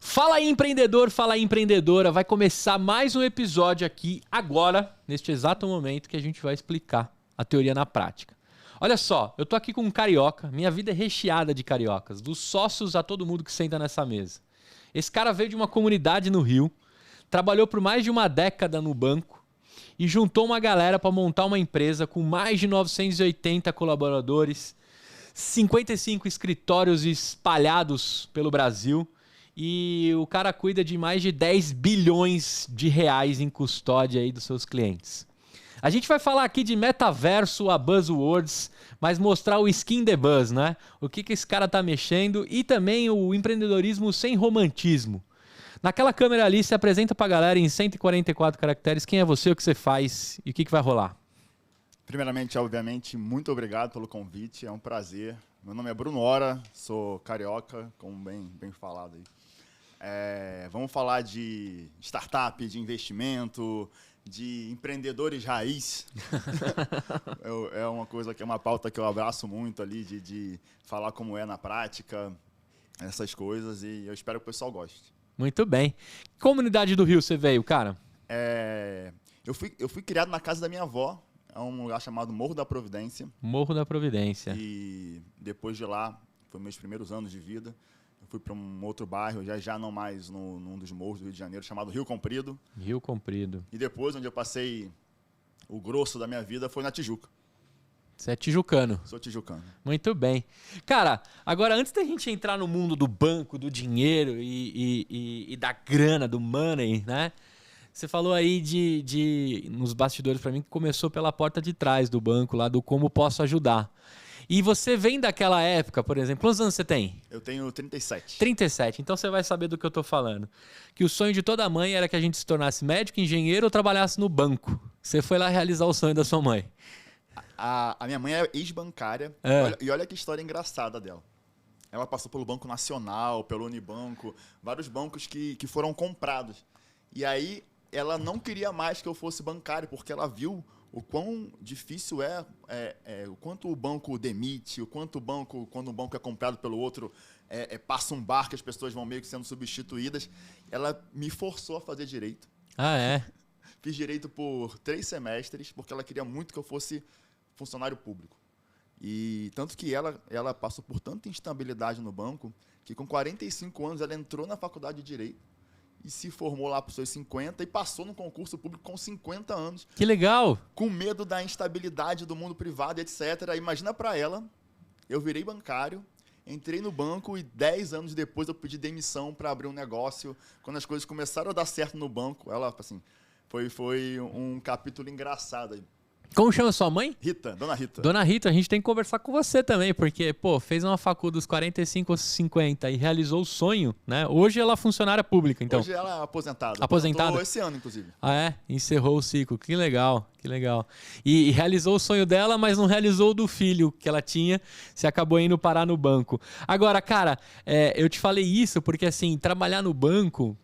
Fala aí, empreendedor, fala aí, empreendedora. Vai começar mais um episódio aqui agora, neste exato momento que a gente vai explicar a teoria na prática. Olha só, eu tô aqui com um carioca, minha vida é recheada de cariocas, dos sócios a todo mundo que senta nessa mesa. Esse cara veio de uma comunidade no Rio, trabalhou por mais de uma década no banco e juntou uma galera para montar uma empresa com mais de 980 colaboradores, 55 escritórios espalhados pelo Brasil. E o cara cuida de mais de 10 bilhões de reais em custódia aí dos seus clientes. A gente vai falar aqui de metaverso a buzzwords, mas mostrar o skin the buzz, né? O que esse cara tá mexendo e também o empreendedorismo sem romantismo. Naquela câmera ali, se apresenta pra galera em 144 caracteres. Quem é você, o que você faz e o que vai rolar? Primeiramente, obviamente, muito obrigado pelo convite, é um prazer. Meu nome é Bruno Hora, sou carioca, como bem falado aí. Vamos falar de startup, de investimento, de empreendedores raiz. É uma coisa que é uma pauta que eu abraço muito ali, de falar como é na prática, essas coisas, e eu espero que o pessoal goste. Muito bem. Que comunidade do Rio você veio, cara? Eu fui criado na casa da minha avó, é um lugar chamado Morro da Providência. Morro da Providência. E depois de lá, foi meus primeiros anos de vida, eu fui para um outro bairro, já não mais num dos morros do Rio de Janeiro, chamado Rio Comprido. Rio Comprido. E depois, onde eu passei o grosso da minha vida, foi na Tijuca. Você é tijucano. Sou tijucano. Muito bem. Cara, agora antes da gente entrar no mundo do banco, do dinheiro e da grana, do money, né? Você falou aí nos bastidores para mim que começou pela porta de trás do banco, lá do como posso ajudar. E você vem daquela época, por exemplo, quantos anos você tem? Eu tenho 37. 37, então você vai saber do que eu tô falando. Que o sonho de toda mãe era que a gente se tornasse médico, engenheiro ou trabalhasse no banco. Você foi lá realizar o sonho da sua mãe. A minha mãe é ex-bancária, e olha que história engraçada dela. Ela passou pelo Banco Nacional, pelo Unibanco, vários bancos que foram comprados. E aí ela não queria mais que eu fosse bancário, porque ela viu o quão difícil o quanto o banco demite, o quanto o banco, quando um banco é comprado pelo outro, passa um barco, as pessoas vão meio que sendo substituídas. Ela me forçou a fazer direito. Ah, é? Fiz direito por 3 semestres, porque ela queria muito que eu fosse funcionário público. E tanto que ela passou por tanta instabilidade no banco, que com 45 anos ela entrou na faculdade de Direito, e se formou lá para os seus 50 e passou no concurso público com 50 anos. Que legal! Com medo da instabilidade do mundo privado, etc. Imagina para ela, eu virei bancário, entrei no banco e 10 anos depois eu pedi demissão para abrir um negócio. Quando as coisas começaram a dar certo no banco, ela, assim, foi um capítulo engraçado aí. Como chama sua mãe? Rita, Dona Rita. Dona Rita, a gente tem que conversar com você também, porque, pô, fez uma facul dos 45 aos 50 e realizou o sonho, né? Hoje ela é funcionária pública, então. Hoje ela é aposentada. Aposentada? Aposentou esse ano, inclusive. Ah, é? Encerrou o ciclo. Que legal, que legal. E realizou o sonho dela, mas não realizou o do filho que ela tinha, se acabou indo parar no banco. Agora, cara, eu te falei isso porque, assim, trabalhar no banco...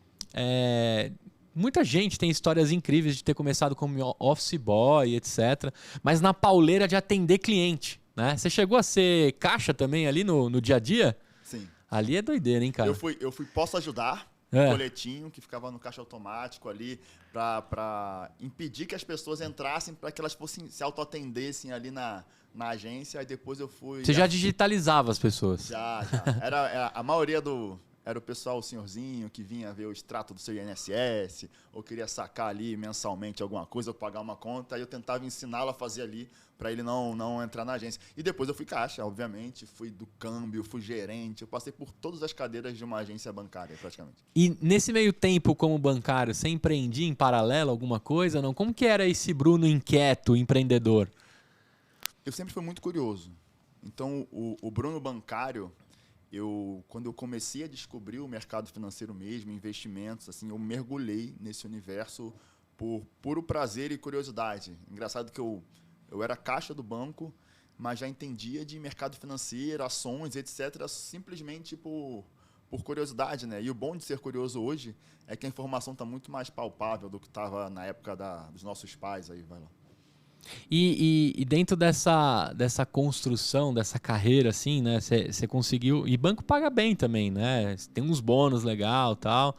Muita gente tem histórias incríveis de ter começado como office boy, etc. Mas na pauleira de atender cliente, né? Você chegou a ser caixa também ali no dia a dia? Sim. Ali é doideira, hein, cara? Eu fui Posso Ajudar, um coletinho que ficava no caixa automático ali para impedir que as pessoas entrassem, para que elas fossem se autoatendessem ali na agência. Aí depois eu fui... Você já digitalizava as pessoas? Já. A maioria era o pessoal, o senhorzinho, que vinha ver o extrato do seu INSS, ou queria sacar ali mensalmente alguma coisa, ou pagar uma conta, aí eu tentava ensiná-lo a fazer ali, para ele não entrar na agência. E depois eu fui caixa, obviamente, fui do câmbio, fui gerente, eu passei por todas as cadeiras de uma agência bancária, praticamente. E nesse meio tempo como bancário, você empreendia em paralelo alguma coisa, não? Como que era esse Bruno inquieto, empreendedor? Eu sempre fui muito curioso. Então, o Bruno bancário... quando eu comecei a descobrir o mercado financeiro mesmo, investimentos, assim, eu mergulhei nesse universo por puro prazer e curiosidade. Engraçado que eu era caixa do banco, mas já entendia de mercado financeiro, ações, etc., simplesmente por curiosidade, né? E o bom de ser curioso hoje é que a informação está muito mais palpável do que estava na época dos nossos pais. Aí, vai lá. E dentro dessa construção, dessa carreira, assim, né? Você conseguiu... E banco paga bem também, né? Tem uns bônus legal e tal.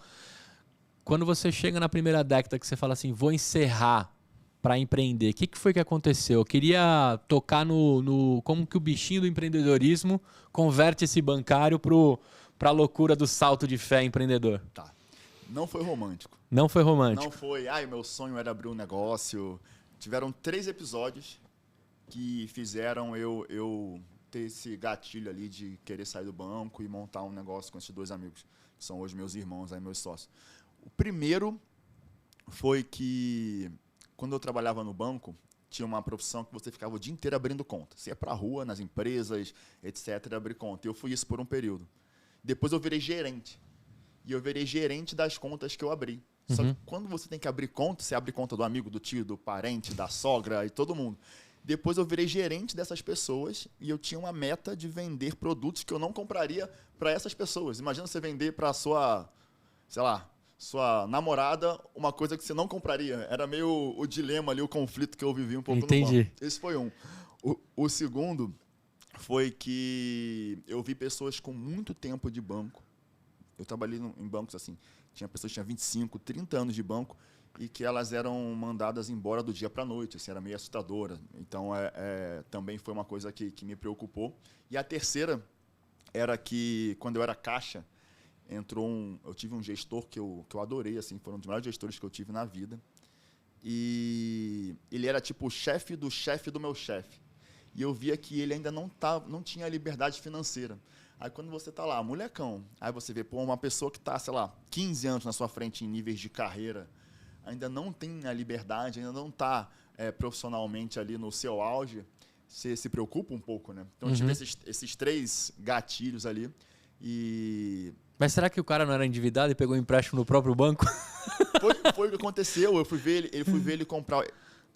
Quando você chega na primeira década que você fala assim, vou encerrar para empreender, o que foi que aconteceu? Eu queria tocar no como que o bichinho do empreendedorismo converte esse bancário para a loucura do salto de fé empreendedor. Tá. Não foi romântico. Não foi romântico. Não foi, meu sonho era abrir um negócio. Tiveram 3 episódios que fizeram eu ter esse gatilho ali de querer sair do banco e montar um negócio com esses 2 amigos, que são hoje meus irmãos, aí meus sócios. O primeiro foi que, quando eu trabalhava no banco, tinha uma profissão que você ficava o dia inteiro abrindo conta. Você ia para a rua, nas empresas, etc., abrir conta. E eu fui isso por um período. Depois eu virei gerente. E eu virei gerente das contas que eu abri. Só que quando você tem que abrir conta, você abre conta do amigo, do tio, do parente, da sogra e todo mundo. Depois eu virei gerente dessas pessoas e eu tinha uma meta de vender produtos que eu não compraria para essas pessoas. Imagina você vender para a sua, sei lá, sua namorada uma coisa que você não compraria. Era meio o dilema ali, o conflito que eu vivi um pouco no banco. Esse foi um. O segundo foi que eu vi pessoas com muito tempo de banco. Eu trabalhei em bancos assim, tinha pessoas que tinham 25, 30 anos de banco e que elas eram mandadas embora do dia para a noite, assim, era meio assustadora. Então, também foi uma coisa que me preocupou. E a terceira era que, quando eu era caixa, eu tive um gestor que eu adorei, assim, foi um dos melhores gestores que eu tive na vida. E ele era tipo o chefe do meu chefe. E eu via que ele ainda não tinha liberdade financeira. Aí quando você está lá, molecão, aí você vê uma pessoa que está, sei lá, 15 anos na sua frente em níveis de carreira, ainda não tem a liberdade, ainda não está profissionalmente ali no seu auge, você se preocupa um pouco, né? Então eu tive esses 3 gatilhos ali e... Mas será que o cara não era endividado e pegou um empréstimo no próprio banco? Foi o que aconteceu, eu fui ver ele comprar...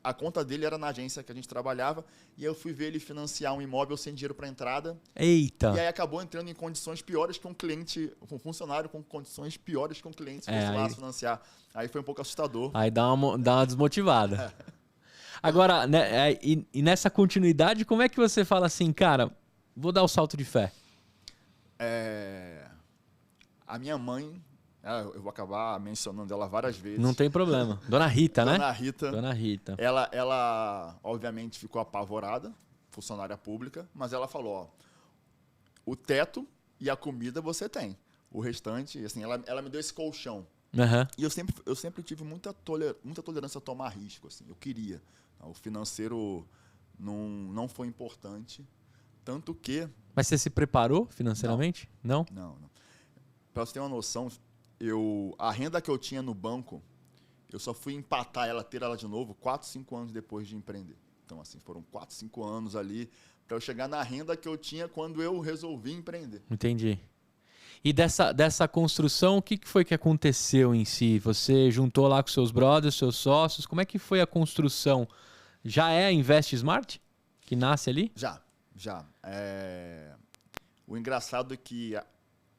A conta dele era na agência que a gente trabalhava e eu fui ver ele financiar um imóvel sem dinheiro para entrada. Eita! E aí acabou entrando em condições piores que um cliente, um funcionário com condições piores que um cliente se fosse lá financiar. Aí foi um pouco assustador. Aí dá uma desmotivada. Agora, né, e nessa continuidade, como é que você fala assim, cara, vou dar o salto de fé? A minha mãe... eu vou acabar mencionando ela várias vezes. Não tem problema. Dona Rita, né? Dona Rita. Ela, obviamente, ficou apavorada, funcionária pública, mas ela falou, o teto e a comida você tem. O restante, assim, ela me deu esse colchão. E eu sempre tive muita tolerância a tomar risco, assim, eu queria. O financeiro não foi importante, tanto que... Mas você se preparou financeiramente? Não? Não. Para você ter uma noção... a renda que eu tinha no banco, eu só fui empatar ela, ter ela de novo, 4, 5 anos depois de empreender. Então, assim, foram 4, 5 anos ali para eu chegar na renda que eu tinha quando eu resolvi empreender. Entendi. E dessa construção, o que foi que aconteceu em si? Você juntou lá com seus brothers, seus sócios, como é que foi a construção? Já é a Invest Smart que nasce ali? Já. O engraçado é que...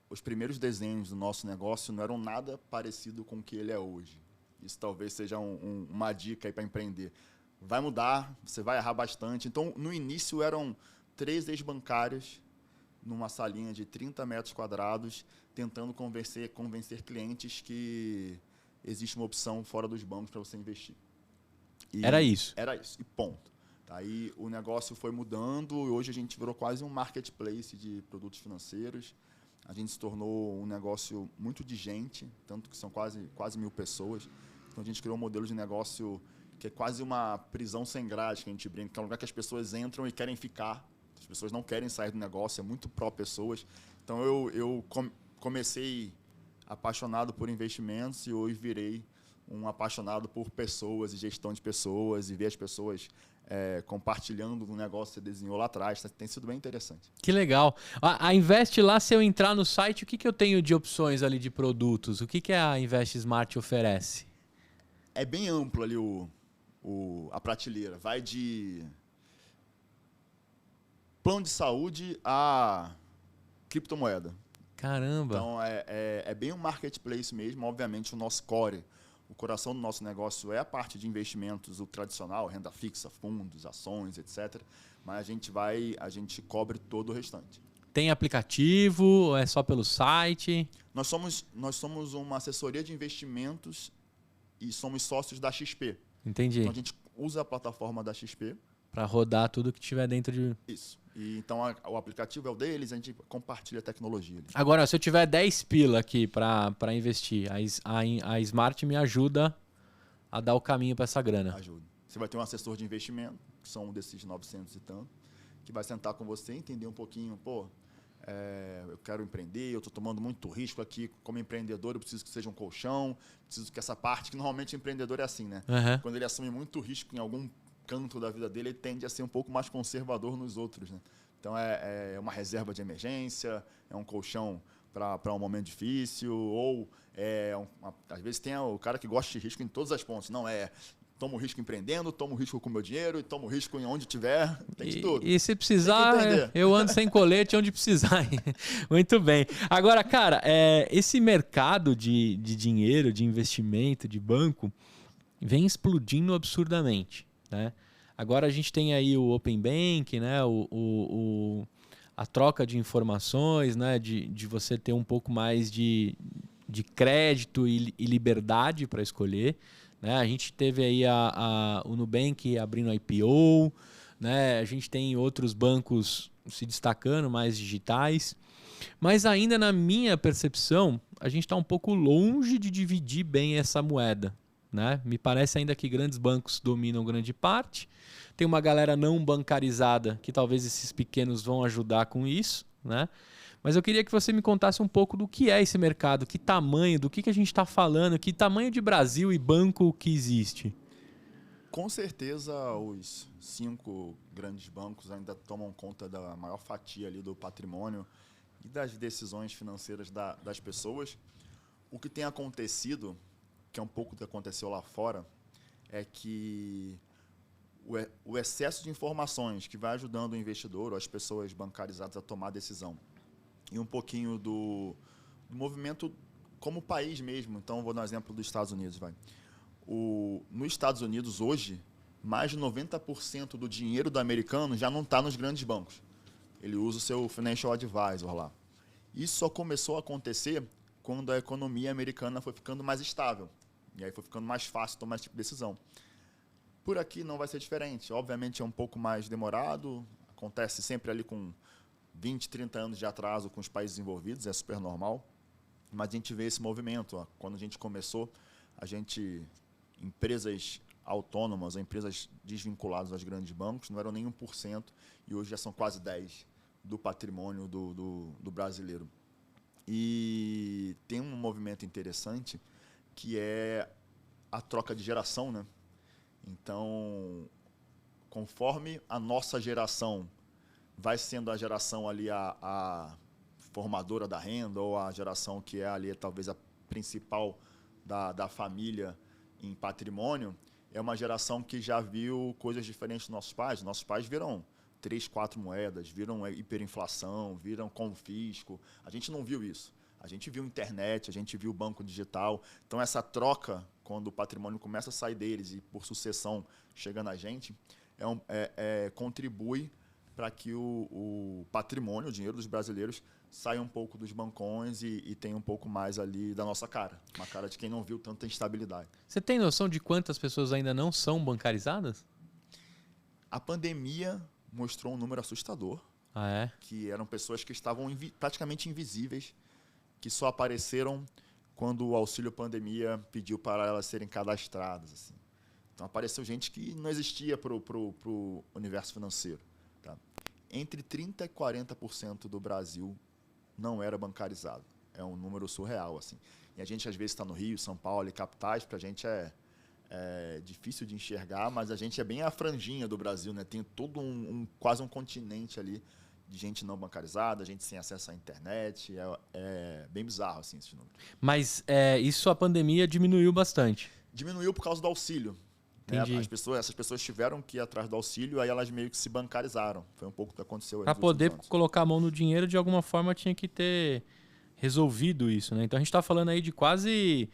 Os primeiros desenhos do nosso negócio não eram nada parecido com o que ele é hoje. Isso talvez seja uma dica aí para empreender. Vai mudar, você vai errar bastante. Então, no início, eram 3 ex-bancários numa salinha de 30 metros quadrados, tentando convencer clientes que existe uma opção fora dos bancos para você investir. Era isso? Era isso, e ponto. Aí o negócio foi mudando e hoje a gente virou quase um marketplace de produtos financeiros. A gente se tornou um negócio muito de gente, tanto que são quase 1.000 pessoas. Então, a gente criou um modelo de negócio que é quase uma prisão sem grade, que a gente brinca, que é um lugar que as pessoas entram e querem ficar. As pessoas não querem sair do negócio, é muito pró-pessoas. Então, eu comecei apaixonado por investimentos e hoje virei um apaixonado por pessoas e gestão de pessoas e ver as pessoas... compartilhando um negócio que você desenhou lá atrás. Tem sido bem interessante. Que legal. A Invest lá, se eu entrar no site, o que eu tenho de opções ali de produtos? O que a Invest Smart oferece? É bem amplo ali a prateleira. Vai de plano de saúde a criptomoeda. Caramba. Então, é bem um marketplace mesmo. Obviamente, o nosso core, O coração do nosso negócio é a parte de investimentos, o tradicional, renda fixa, fundos, ações, etc. Mas a gente cobre todo o restante. Tem aplicativo ou é só pelo site? Nós somos uma assessoria de investimentos e somos sócios da XP. Entendi. Então a gente usa a plataforma da XP. Para rodar tudo que tiver dentro de... Isso. E, então o aplicativo é o deles, a gente compartilha a tecnologia. Agora, se eu tiver 10 pila aqui para investir, a Smart me ajuda a dar o caminho para essa grana. Ajuda. Você vai ter um assessor de investimento, que são um desses 900 e tanto, que vai sentar com você, entender um pouquinho, eu quero empreender, eu estou tomando muito risco aqui como empreendedor, eu preciso que seja um colchão, preciso que essa parte, que normalmente o empreendedor é assim, né? Uhum. Quando ele assume muito risco em algum canto da vida dele, ele tende a ser um pouco mais conservador nos outros, né? Então é uma reserva de emergência, é um colchão para um momento difícil, ou às vezes tem o cara que gosta de risco em todas as pontas, não é... Tomo risco empreendendo, tomo risco com o meu dinheiro, tomo risco em onde tiver, tem de tudo. E se precisar, eu ando sem colete onde precisar. Muito bem. Agora, cara, esse mercado de dinheiro, de investimento, de banco, vem explodindo absurdamente, né? Agora a gente tem aí o Open Bank, né? A troca de informações, né? De você ter um pouco mais de crédito e liberdade para escolher. Né? A gente teve aí o Nubank abrindo IPO, né? A gente tem outros bancos se destacando, mais digitais. Mas ainda na minha percepção, a gente está um pouco longe de dividir bem essa moeda. Né? Me parece ainda que grandes bancos dominam grande parte. Tem uma galera não bancarizada que talvez esses pequenos vão ajudar com isso, né? Mas eu queria que você me contasse um pouco do que é esse mercado, que tamanho, do que a gente está falando, que tamanho de Brasil e banco que existe. Com certeza os 5 grandes bancos ainda tomam conta da maior fatia ali do patrimônio e das decisões financeiras das pessoas. O que tem acontecido, que é um pouco do que aconteceu lá fora, é que o excesso de informações que vai ajudando o investidor ou as pessoas bancarizadas a tomar decisão e um pouquinho do movimento como país mesmo. Então, vou dar um exemplo dos Estados Unidos. Nos Estados Unidos, hoje, mais de 90% do dinheiro do americano já não está nos grandes bancos. Ele usa o seu financial advisor lá. Isso só começou a acontecer quando a economia americana foi ficando mais estável. E aí foi ficando mais fácil tomar esse tipo de decisão. Por aqui não vai ser diferente. Obviamente é um pouco mais demorado, acontece sempre ali com 20, 30 anos de atraso com os países envolvidos, é super normal. Mas a gente vê esse movimento. Quando a gente começou, empresas autônomas, empresas desvinculadas aos grandes bancos, não eram nem 1%, e hoje já são quase 10% do patrimônio do brasileiro. E tem um movimento interessante, que é a troca de geração, né? Então, conforme a nossa geração vai sendo a geração ali a formadora da renda, ou a geração que é ali talvez a principal da família em patrimônio, é uma geração que já viu coisas diferentes dos nossos pais. Nossos pais viram 3, 4 moedas, viram hiperinflação, viram confisco. A gente não viu isso. A gente viu internet, a gente viu banco digital. Então, essa troca, quando o patrimônio começa a sair deles e, por sucessão, chega na gente, contribui para que o patrimônio, o dinheiro dos brasileiros, saia um pouco dos bancões e tenha um pouco mais ali da nossa cara. Uma cara de quem não viu tanta instabilidade. Você tem noção de quantas pessoas ainda não são bancarizadas? A pandemia mostrou um número assustador. Ah, é? Que eram pessoas que estavam praticamente invisíveis, que só apareceram quando o auxílio pandemia pediu para elas serem cadastradas. Assim. Então, apareceu gente que não existia para o universo financeiro. Tá? Entre 30% e 40% do Brasil não era bancarizado. É um número surreal. Assim. E a gente, às vezes, está no Rio, São Paulo e capitais, para a gente é difícil de enxergar, mas a gente é bem a franjinha do Brasil. Né? Tem todo quase um continente ali de gente não bancarizada, gente sem acesso à internet. É bem bizarro assim, esse número. Mas isso a pandemia diminuiu bastante. Diminuiu por causa do auxílio. Né? Essas pessoas tiveram que ir atrás do auxílio, aí elas meio que se bancarizaram. Foi um pouco o que aconteceu. Para poder colocar a mão no dinheiro, de alguma forma tinha que ter resolvido isso. Né? Então a gente está falando aí de quase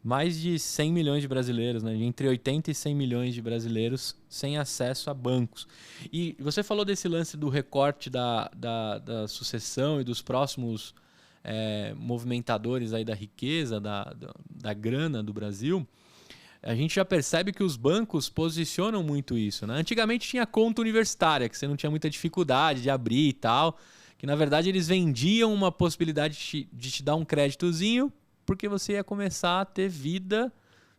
mais de 100 milhões de brasileiros, né? Entre 80 e 100 milhões de brasileiros sem acesso a bancos. E você falou desse lance do recorte da sucessão e dos próximos movimentadores aí da riqueza, da grana do Brasil. A gente já percebe que os bancos posicionam muito isso, né? Antigamente tinha conta universitária, que você não tinha muita dificuldade de abrir e tal, que na verdade eles vendiam uma possibilidade de te dar um créditozinho porque você ia começar a ter vida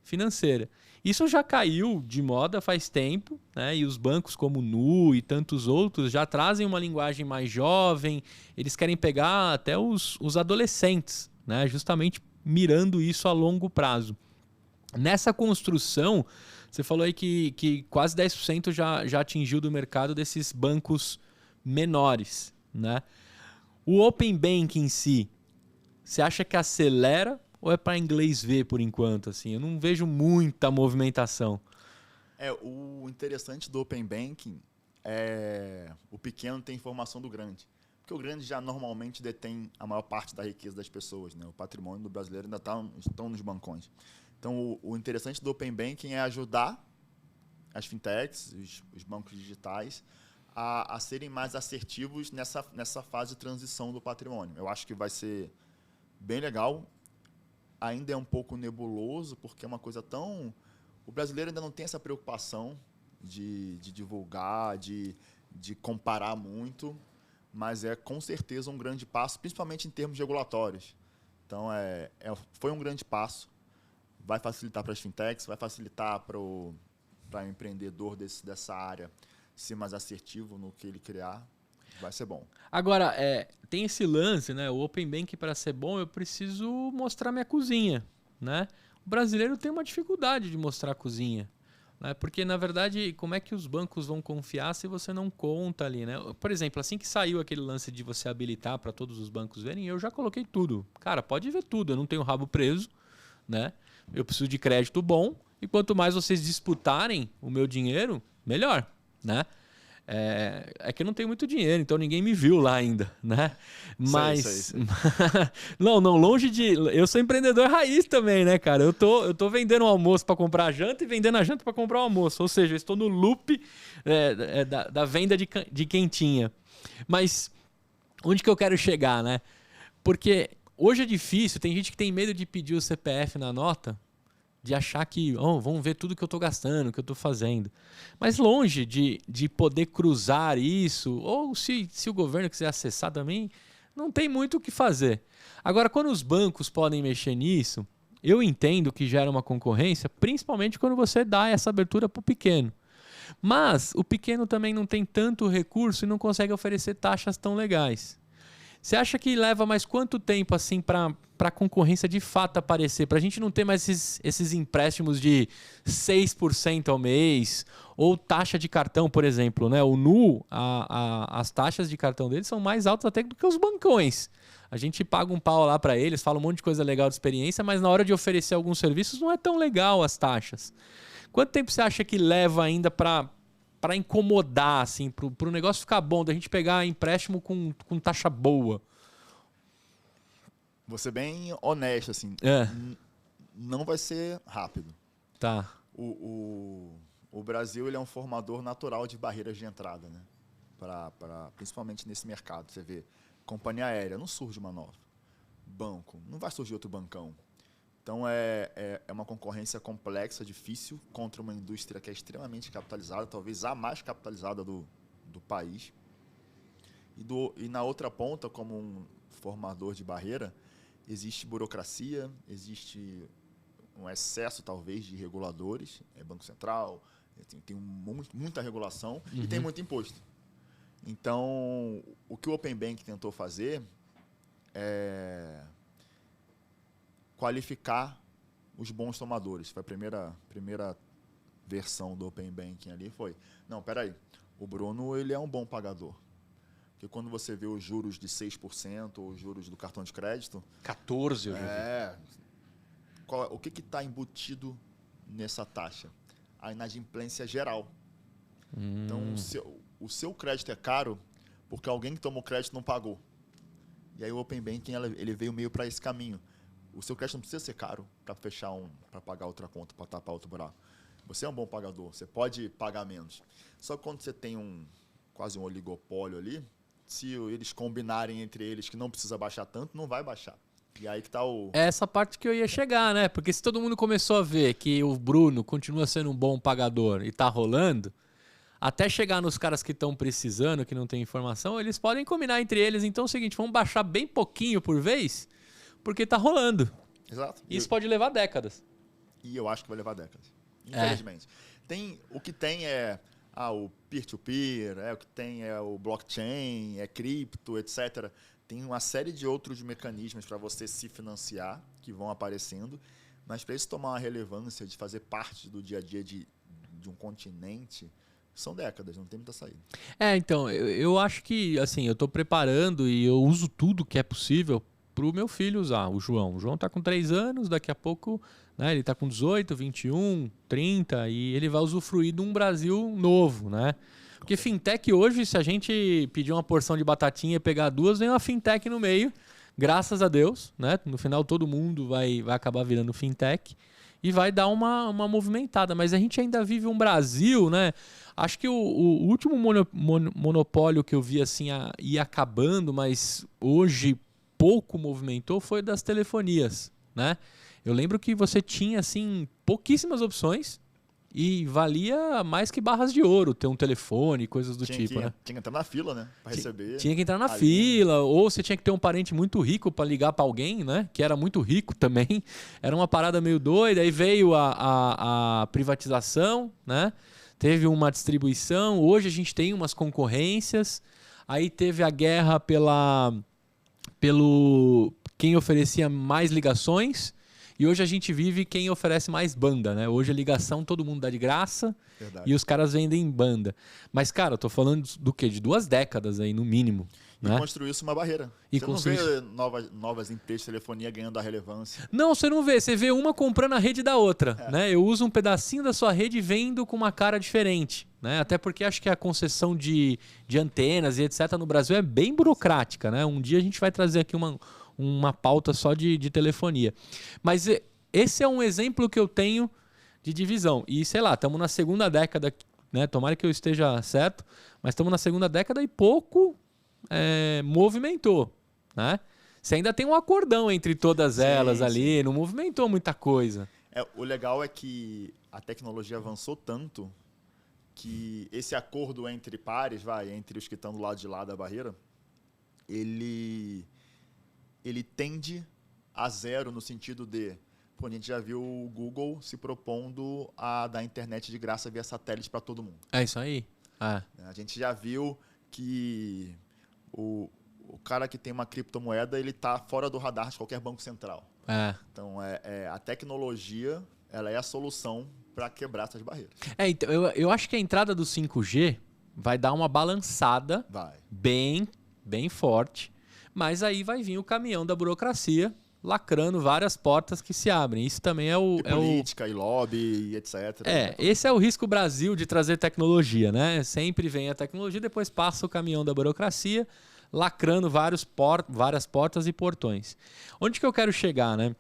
financeira. Isso já caiu de moda faz tempo, né? E os bancos como o Nu e tantos outros já trazem uma linguagem mais jovem, eles querem pegar até os adolescentes, né? Justamente mirando isso a longo prazo. Nessa construção, você falou aí que quase 10% já atingiu do mercado desses bancos menores, né? O Open Banking em si, você acha que acelera ou é para inglês ver por enquanto? Assim? Eu não vejo muita movimentação. O interessante do Open Banking é o pequeno tem informação do grande. Porque o grande já normalmente detém a maior parte da riqueza das pessoas, né? O patrimônio do brasileiro ainda estão nos bancões. Então, o interessante do Open Banking é ajudar as fintechs, os bancos digitais, a serem mais assertivos nessa fase de transição do patrimônio. Eu acho que vai ser bem legal. Ainda é um pouco nebuloso, porque é uma coisa tão... O brasileiro ainda não tem essa preocupação de divulgar, de comparar muito, mas é com certeza um grande passo, principalmente em termos regulatórios. Então, foi um grande passo. Vai facilitar para as fintechs, vai facilitar para o empreendedor dessa área ser mais assertivo no que ele criar. Vai ser bom. Agora, tem esse lance, né? O Open Bank, para ser bom, eu preciso mostrar minha cozinha, né? O brasileiro tem uma dificuldade de mostrar a cozinha, né? Porque, na verdade, como é que os bancos vão confiar se você não conta ali, né? Por exemplo, assim que saiu aquele lance de você habilitar para todos os bancos verem, eu já coloquei tudo. Cara, pode ver tudo, eu não tenho rabo preso, né? Eu preciso de crédito bom e quanto mais vocês disputarem o meu dinheiro, melhor, né? É que eu não tenho muito dinheiro, então ninguém me viu lá ainda, né? Mas sei. não, longe de... Eu sou empreendedor raiz também, né, cara? Eu tô vendendo o almoço para comprar a janta e vendendo a janta para comprar o almoço. Ou seja, eu estou no loop da venda de quentinha. Mas onde que eu quero chegar, né? Porque hoje é difícil, tem gente que tem medo de pedir o CPF na nota, de achar que vão ver tudo que eu estou gastando, que eu estou fazendo. Mas longe de poder cruzar isso, ou se o governo quiser acessar também, não tem muito o que fazer. Agora, quando os bancos podem mexer nisso, eu entendo que gera uma concorrência, principalmente quando você dá essa abertura para o pequeno. Mas o pequeno também não tem tanto recurso e não consegue oferecer taxas tão legais. Você acha que leva mais quanto tempo assim para a concorrência de fato aparecer? Para a gente não ter mais esses empréstimos de 6% ao mês ou taxa de cartão, por exemplo, né? O Nu, as taxas de cartão deles são mais altas até do que os bancões. A gente paga um pau lá para eles, fala um monte de coisa legal de experiência, mas na hora de oferecer alguns serviços não é tão legal as taxas. Quanto tempo você acha que leva ainda para incomodar, assim, para o negócio ficar bom, da gente pegar empréstimo com taxa boa? Vou ser bem honesto, assim. Não vai ser rápido. Tá. O Brasil ele é um formador natural de barreiras de entrada, né? Principalmente nesse mercado. Você vê, companhia aérea, não surge uma nova. Banco, não vai surgir outro bancão. Então, é uma concorrência complexa, difícil, contra uma indústria que é extremamente capitalizada, talvez a mais capitalizada do país. E na outra ponta, como um formador de barreira, existe burocracia, existe um excesso, talvez, de reguladores, Banco Central, tem muita regulação e tem muito imposto. Então, o que o Open Bank tentou fazer é qualificar os bons tomadores. Foi a primeira versão do Open Banking ali. Não, peraí, o Bruno ele é um bom pagador. Porque quando você vê os juros de 6%, ou os juros do cartão de crédito... 14%, eu já vi. O que está embutido nessa taxa? A inadimplência geral. Então, o seu crédito é caro porque alguém que tomou crédito não pagou. E aí o Open Banking ele veio meio para esse caminho. o seu crédito não precisa ser caro para pagar outra conta, para tapar outro buraco. Você é um bom pagador, você pode pagar menos. Só que quando você tem quase um oligopólio ali, se eles combinarem entre eles que não precisa baixar tanto, não vai baixar. E aí que tá É essa parte que eu ia chegar, né? Porque se todo mundo começou a ver que o Bruno continua sendo um bom pagador e tá rolando, até chegar nos caras que estão precisando, que não tem informação, eles podem combinar entre eles. Então é o seguinte, vamos baixar bem pouquinho por vez, porque tá rolando. Exato. Isso pode levar décadas. E eu acho que vai levar décadas. Infelizmente. O que tem é o peer-to-peer, o que tem é o blockchain, é cripto, etc. Tem uma série de outros mecanismos para você se financiar que vão aparecendo, mas para isso tomar uma relevância de fazer parte do dia a dia de um continente, são décadas, não tem muita saída. Então, eu acho que, assim, eu estou preparando e eu uso tudo que é possível para o meu filho usar, o João. O João está com 3 anos, daqui a pouco, né, ele está com 18, 21, 30 e ele vai usufruir de um Brasil novo, né? Porque fintech hoje, se a gente pedir uma porção de batatinha e pegar 2, vem uma fintech no meio, graças a Deus, né? No final todo mundo vai acabar virando fintech e vai dar uma movimentada. Mas a gente ainda vive um Brasil, né? Acho que o último monopólio que eu vi assim ir acabando, mas hoje pouco movimentou, foi das telefonias, né? Eu lembro que você tinha assim pouquíssimas opções e valia mais que barras de ouro ter um telefone, coisas do tipo, né? Tinha que entrar na fila, né? Pra receber. Tinha que entrar na fila, ou você tinha que ter um parente muito rico para ligar para alguém, né? Que era muito rico também. Era uma parada meio doida. Aí veio a privatização, né? Teve uma distribuição. Hoje a gente tem umas concorrências. Aí teve a guerra pelo quem oferecia mais ligações. E hoje a gente vive quem oferece mais banda, né? Hoje a ligação todo mundo dá de graça. Verdade. E os caras vendem em banda. Mas, cara, eu tô falando do quê? De 2 décadas aí, no mínimo. E né? construiu isso uma barreira. Você não vê novas empresas de telefonia ganhando a relevância. Não, você não vê. Você vê uma comprando a rede da outra. Né? Eu uso um pedacinho da sua rede e vendo com uma cara diferente. Né? Até porque acho que a concessão de antenas e etc. no Brasil é bem burocrática. Né? Um dia a gente vai trazer aqui uma pauta só de telefonia. Mas esse é um exemplo que eu tenho de divisão. E, sei lá, estamos na segunda década, né? Tomara que eu esteja certo, mas estamos na segunda década e pouco movimentou, né? Você ainda tem um acordão entre todas elas ali, não movimentou muita coisa. O legal é que a tecnologia avançou tanto que esse acordo entre pares, entre os que estão do lado de lá da barreira, ele tende a zero no sentido de... Pô, a gente já viu o Google se propondo a dar internet de graça via satélite para todo mundo. É isso aí. A gente já viu que o cara que tem uma criptomoeda, ele está fora do radar de qualquer banco central. Então, a tecnologia ela é a solução para quebrar essas barreiras. Então, eu acho que a entrada do 5G vai dar uma balançada bem forte. Mas aí vai vir o caminhão da burocracia lacrando várias portas que se abrem. Isso também é o... política, e lobby, e etc. Esse é o risco Brasil de trazer tecnologia, né? Sempre vem a tecnologia, depois passa o caminhão da burocracia, lacrando várias portas e portões. Onde que eu quero chegar, né?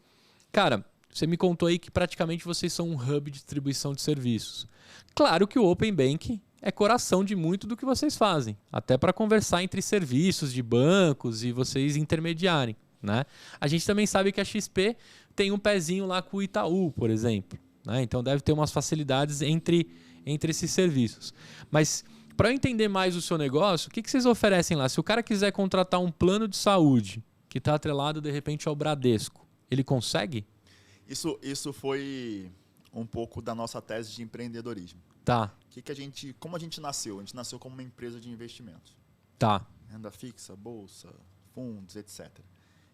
Cara, você me contou aí que praticamente vocês são um hub de distribuição de serviços. Claro que o Open Bank é coração de muito do que vocês fazem, até para conversar entre serviços de bancos e vocês intermediarem, né? A gente também sabe que a XP tem um pezinho lá com o Itaú, por exemplo, né? Então deve ter umas facilidades entre esses serviços. Mas para eu entender mais o seu negócio, o que vocês oferecem lá? Se o cara quiser contratar um plano de saúde que está atrelado de repente ao Bradesco, ele consegue? Isso foi um pouco da nossa tese de empreendedorismo. Tá. Como a gente nasceu? A gente nasceu como uma empresa de investimentos. Tá. Renda fixa, bolsa, fundos, etc.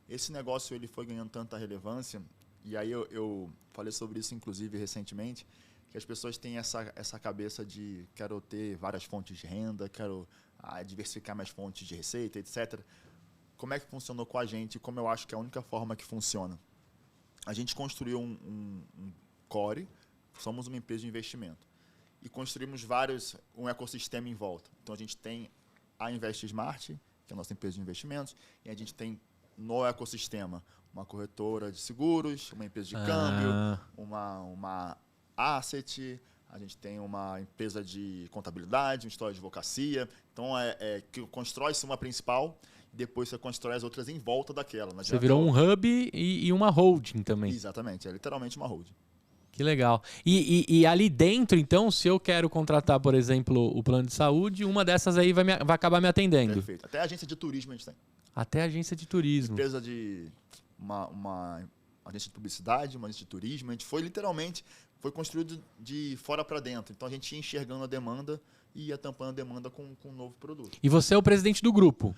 Esse negócio ele foi ganhando tanta relevância, e aí eu falei sobre isso, inclusive, recentemente, que as pessoas têm essa cabeça de quero ter várias fontes de renda, quero diversificar minhas fontes de receita, etc. Como é que funcionou com a gente? Como eu acho que é a única forma que funciona? A gente construiu um core, somos uma empresa de investimento. E construímos um ecossistema em volta. Então, a gente tem a InvestSmart, que é a nossa empresa de investimentos, e a gente tem no ecossistema uma corretora de seguros, uma empresa de câmbio, uma asset, a gente tem uma empresa de contabilidade, um escritório de advocacia. Então, que constrói-se uma principal e depois você constrói as outras em volta daquela. Você virou um hub e uma holding também. Exatamente, é literalmente uma holding. Que legal. E ali dentro, então, se eu quero contratar, por exemplo, o plano de saúde, uma dessas aí vai acabar me atendendo. Perfeito. Até a agência de turismo a gente tem. Até a agência de turismo. Empresa de uma agência de publicidade, uma agência de turismo. A gente foi construído de fora para dentro. Então a gente ia enxergando a demanda e ia tampando a demanda com um novo produto. E você é o presidente do grupo?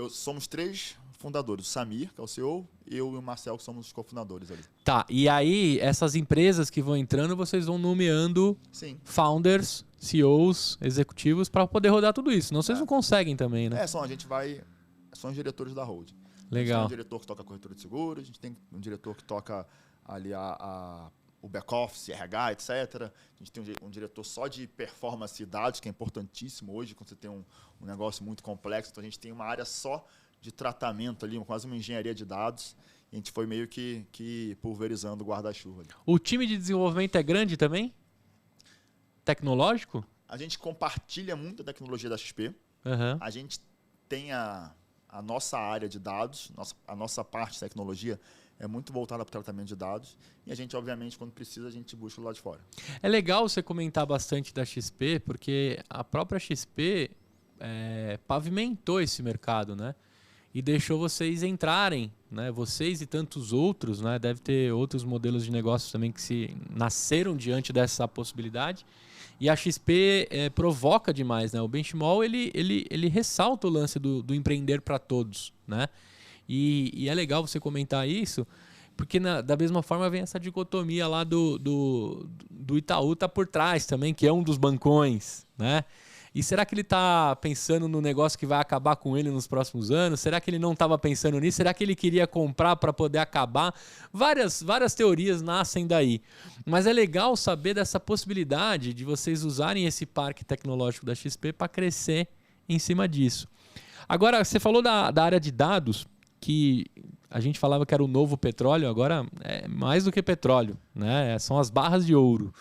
Somos 3 fundadores. O Samir, que é o CEO, eu e o Marcel, que somos os cofundadores ali. Tá, e aí essas empresas que vão entrando, vocês vão nomeando founders, CEOs, executivos, para poder rodar tudo isso. Senão vocês não conseguem também, né? São os diretores da holding. Legal. A gente tem um diretor que toca a corretora de seguros, a gente tem um diretor que toca ali o back-office, RH, etc. A gente tem um diretor só de performance e dados, que é importantíssimo hoje, quando você tem um negócio muito complexo. Então, a gente tem uma área só de tratamento ali, quase uma engenharia de dados. E a gente foi meio que pulverizando o guarda-chuva ali. O time de desenvolvimento é grande também? Tecnológico? A gente compartilha muito a tecnologia da XP. Uhum. A gente tem a nossa área de dados, a nossa parte de tecnologia é muito voltada para o tratamento de dados. E a gente, obviamente, quando precisa, a gente busca lá de fora. É legal você comentar bastante da XP, porque a própria XP pavimentou esse mercado, né? E deixou vocês entrarem, né? Vocês e tantos outros, né? Deve ter outros modelos de negócios também que se nasceram diante dessa possibilidade. E a XP provoca demais, né? O Benchimol, ele ressalta o lance do empreender para todos, né? E é legal você comentar isso, porque da mesma forma vem essa dicotomia lá do Itaú tá por trás também, que é um dos bancões, né? E será que ele está pensando no negócio que vai acabar com ele nos próximos anos? Será que ele não estava pensando nisso? Será que ele queria comprar para poder acabar? Várias teorias nascem daí. Mas é legal saber dessa possibilidade de vocês usarem esse parque tecnológico da XP para crescer em cima disso. Agora, você falou da área de dados, que a gente falava que era o novo petróleo, agora é mais do que petróleo, né? São as barras de ouro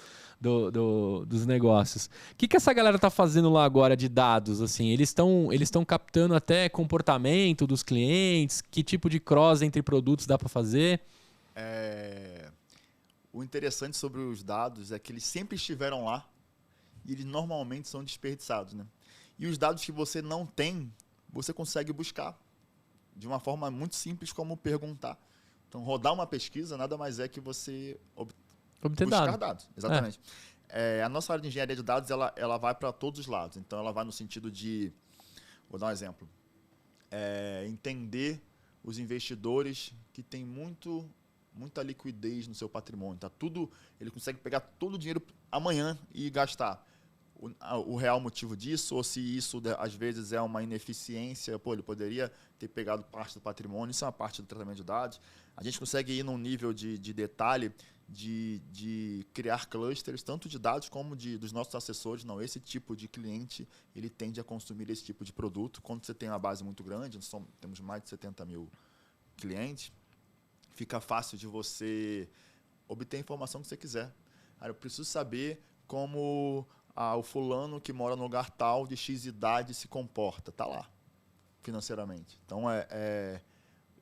dos negócios. O que essa galera tá fazendo lá agora de dados? Assim, eles estão captando até comportamento dos clientes? Que tipo de cross entre produtos dá para fazer? O interessante sobre os dados é que eles sempre estiveram lá e eles normalmente são desperdiçados, né? E os dados que você não tem, você consegue buscar de uma forma muito simples, como perguntar. Então, rodar uma pesquisa nada mais é que você buscar dados. Exatamente. A nossa área de engenharia de dados ela vai para todos os lados. Então, ela vai no sentido de... Vou dar um exemplo. Entender os investidores que têm muita liquidez no seu patrimônio. Tá tudo, ele consegue pegar todo o dinheiro amanhã e gastar. O real motivo disso, ou se isso às vezes é uma ineficiência, ele poderia ter pegado parte do patrimônio, isso é uma parte do tratamento de dados. A gente consegue ir num nível de detalhe de criar clusters, tanto de dados como dos nossos assessores. Não, esse tipo de cliente, ele tende a consumir esse tipo de produto. Quando você tem uma base muito grande, temos mais de 70 mil clientes, fica fácil de você obter a informação que você quiser. Eu preciso saber como o fulano que mora no lugar tal de X idade se comporta. Está lá, financeiramente. Então,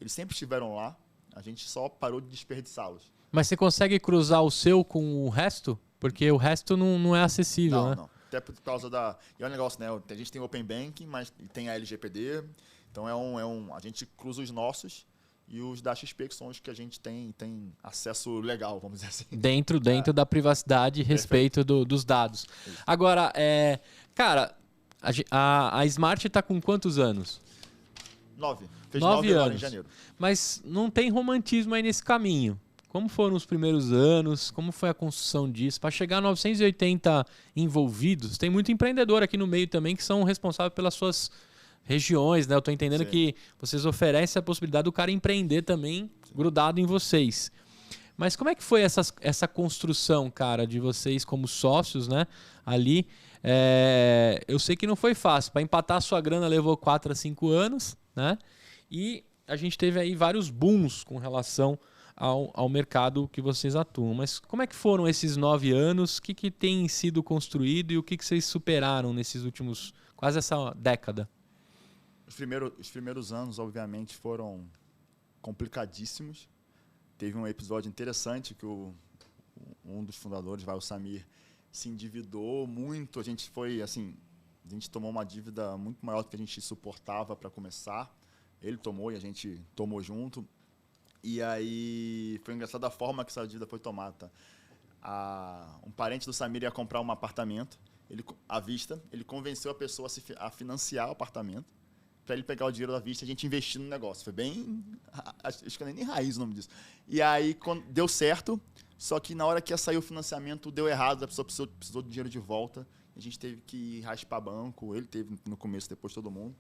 eles sempre estiveram lá, a gente só parou de desperdiçá-los. Mas você consegue cruzar o seu com o resto? Porque o resto não é acessível, né? Não. Até por causa da... E é um negócio, né? A gente tem o Open Banking, mas tem a LGPD. Então, a gente cruza os nossos e os da XP, que são os que a gente tem acesso legal, vamos dizer assim. Dentro da privacidade e respeito dos dados. Isso. Agora, cara, a Smart está com quantos anos? 9. Fez 9 anos em janeiro. Mas não tem romantismo aí nesse caminho. Como foram os primeiros anos? Como foi a construção disso? Para chegar a 980 envolvidos, tem muito empreendedor aqui no meio também que são responsáveis pelas suas regiões, né? Eu estou entendendo que vocês oferecem a possibilidade do cara empreender também grudado em vocês. Mas como é que foi essa construção, cara, de vocês como sócios, né? Ali, eu sei que não foi fácil. Para empatar a sua grana levou 4 a 5 anos, né? E a gente teve aí vários booms com relação ao mercado que vocês atuam. Mas como é que foram esses 9 anos? O que tem sido construído e o que vocês superaram nesses últimos, quase essa década? Os primeiros anos, obviamente, foram complicadíssimos. Teve um episódio interessante que um dos fundadores, o Samir, se endividou muito. A gente tomou uma dívida muito maior do que a gente suportava para começar. Ele tomou e a gente tomou junto. E aí foi engraçado a forma que essa dívida foi tomada. Um parente do Samir ia comprar um apartamento, à vista. Ele convenceu a pessoa a financiar o apartamento para ele pegar o dinheiro da vista e a gente investir no negócio. Foi bem... Acho que nem raiz o nome disso. E aí deu certo, só que na hora que ia sair o financiamento deu errado, a pessoa precisou do dinheiro de volta. A gente teve que raspar banco. Ele teve no começo, depois todo mundo.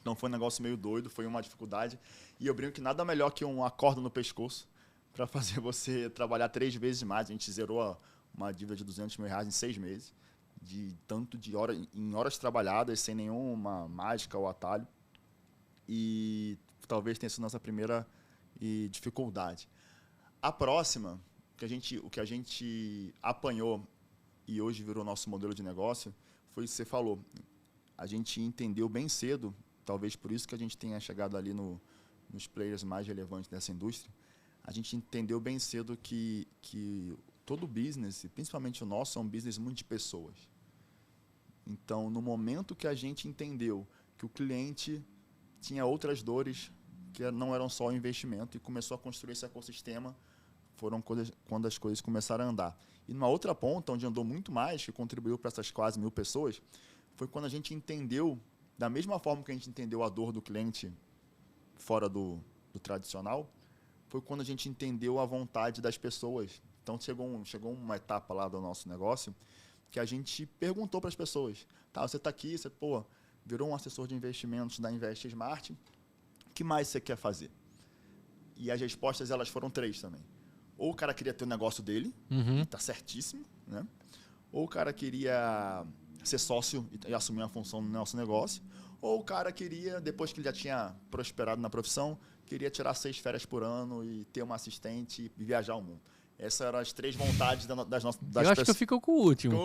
Então foi um negócio meio doido, foi uma dificuldade. E eu brinco que nada melhor que uma corda no pescoço para fazer você trabalhar 3 vezes mais. A gente zerou uma dívida de R$200 mil em 6 meses, em horas trabalhadas, sem nenhuma mágica ou atalho. E talvez tenha sido nossa primeira dificuldade. A próxima, o que a gente apanhou e hoje virou nosso modelo de negócio, foi o que você falou. A gente entendeu bem cedo, talvez por isso que a gente tenha chegado ali nos players mais relevantes dessa indústria, a gente entendeu bem cedo que todo business, principalmente o nosso, é um business muito de pessoas. Então, no momento que a gente entendeu que o cliente tinha outras dores, que não eram só o investimento, e começou a construir esse ecossistema, foram quando as coisas começaram a andar. E numa outra ponta, onde andou muito mais, que contribuiu para essas quase 1.000 pessoas, foi quando a gente entendeu, da mesma forma que a gente entendeu a dor do cliente fora do tradicional, foi quando a gente entendeu a vontade das pessoas. Então, chegou uma etapa lá do nosso negócio que a gente perguntou para as pessoas, você está aqui, você virou um assessor de investimentos da Invest Smart, o que mais você quer fazer? E as respostas elas foram 3 também. Ou o cara queria ter o negócio dele, está certíssimo, né? Ou o cara queria ser sócio e assumir uma função no nosso negócio, ou o cara queria, depois que ele já tinha prosperado na profissão, queria tirar 6 férias por ano e ter uma assistente e viajar o mundo. Essas eram as 3 vontades das nossas pessoas. Eu acho que eu fico com o último.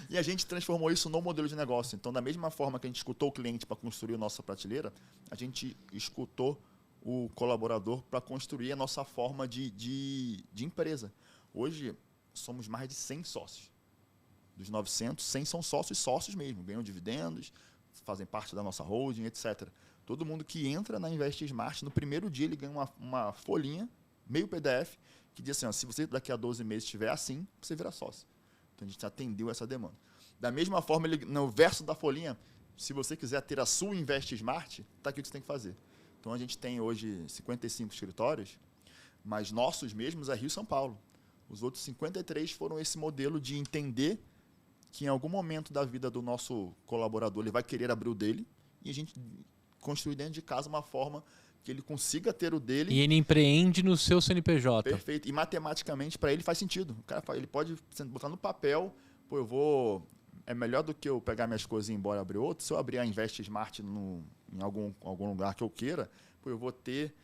E a gente transformou isso no modelo de negócio. Então, da mesma forma que a gente escutou o cliente para construir a nossa prateleira, a gente escutou o colaborador para construir a nossa forma de empresa. Hoje, somos mais de 100 sócios. Dos 900, 100 são sócios mesmo, ganham dividendos, fazem parte da nossa holding, etc. Todo mundo que entra na Invest Smart, no primeiro dia ele ganha uma folhinha, meio PDF, que diz assim, se você daqui a 12 meses estiver assim, você vira sócio. Então a gente atendeu essa demanda. Da mesma forma, no verso da folhinha, se você quiser ter a sua Invest Smart, está aqui o que você tem que fazer. Então a gente tem hoje 55 escritórios, mas nossos mesmos é Rio e São Paulo. Os outros 53 foram esse modelo de entender que em algum momento da vida do nosso colaborador ele vai querer abrir o dele e a gente construir dentro de casa uma forma que ele consiga ter o dele. E ele empreende no seu CNPJ. Perfeito. E matematicamente para ele faz sentido. O cara, ele pode botar no papel, é melhor do que eu pegar minhas coisas e ir embora e abrir outro. Se eu abrir a Invest Smart em algum lugar que eu queira, eu vou ter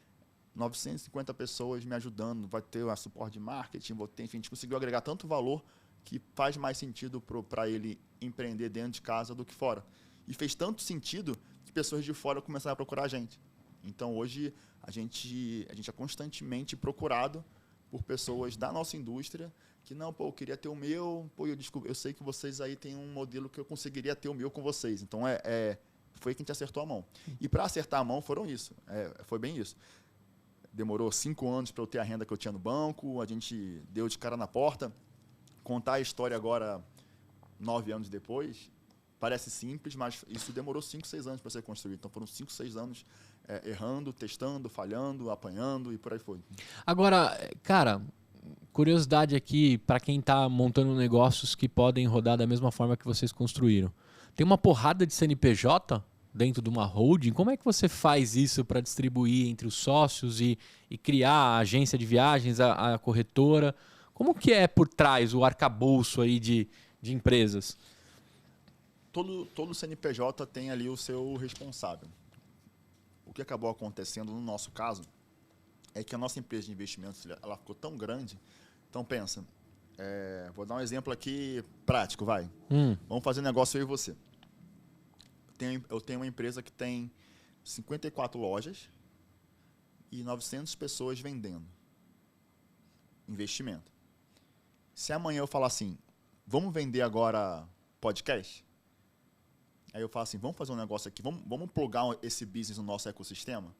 950 pessoas me ajudando, vai ter suporte de marketing, enfim, a gente conseguiu agregar tanto valor que faz mais sentido para ele empreender dentro de casa do que fora. E fez tanto sentido que pessoas de fora começaram a procurar a gente. Então, hoje, a gente é constantemente procurado por pessoas da nossa indústria que, eu queria ter o meu, eu sei que vocês aí têm um modelo que eu conseguiria ter o meu com vocês. Então, foi que a gente acertou a mão. E para acertar a mão, foi bem isso. Demorou 5 anos para eu ter a renda que eu tinha no banco, a gente deu de cara na porta. Contar a história agora, 9 anos depois, parece simples, mas isso demorou 5, 6 anos para ser construído. Então foram 5, 6 anos errando, testando, falhando, apanhando e por aí foi. Agora, cara, curiosidade aqui para quem está montando negócios que podem rodar da mesma forma que vocês construíram. Tem uma porrada de CNPJ dentro de uma holding. Como é que você faz isso para distribuir entre os sócios e criar a agência de viagens, a corretora? Como que é por trás o arcabouço aí de empresas? Todo CNPJ tem ali o seu responsável. o que acabou acontecendo no nosso caso é que a nossa empresa de investimentos ela ficou tão grande. Então, pensa, vou dar um exemplo aqui prático, vai. Vamos fazer um negócio eu e você. Eu tenho uma empresa que tem 54 lojas e 900 pessoas vendendo. Investimento. Se amanhã eu falar assim, vamos vender agora podcast? Aí eu falo assim, vamos fazer um negócio aqui, vamos plugar esse business no nosso ecossistema?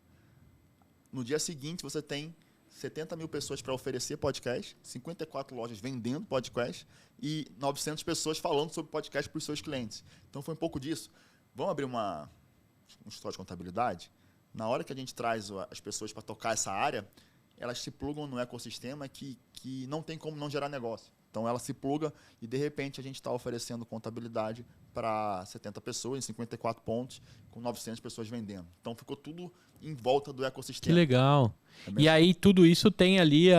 No dia seguinte, você tem 70 mil pessoas para oferecer podcast, 54 lojas vendendo podcast e 900 pessoas falando sobre podcast para os seus clientes. Então, foi um pouco disso. Vamos abrir um escritório de contabilidade? Na hora que a gente traz as pessoas para tocar essa área, elas se plugam no ecossistema que não tem como não gerar negócio. Então, ela se pluga e, de repente, a gente está oferecendo contabilidade para 70 pessoas, em 54 pontos, com 900 pessoas vendendo. Então, ficou tudo em volta do ecossistema. Que legal. E aí, tudo isso tem ali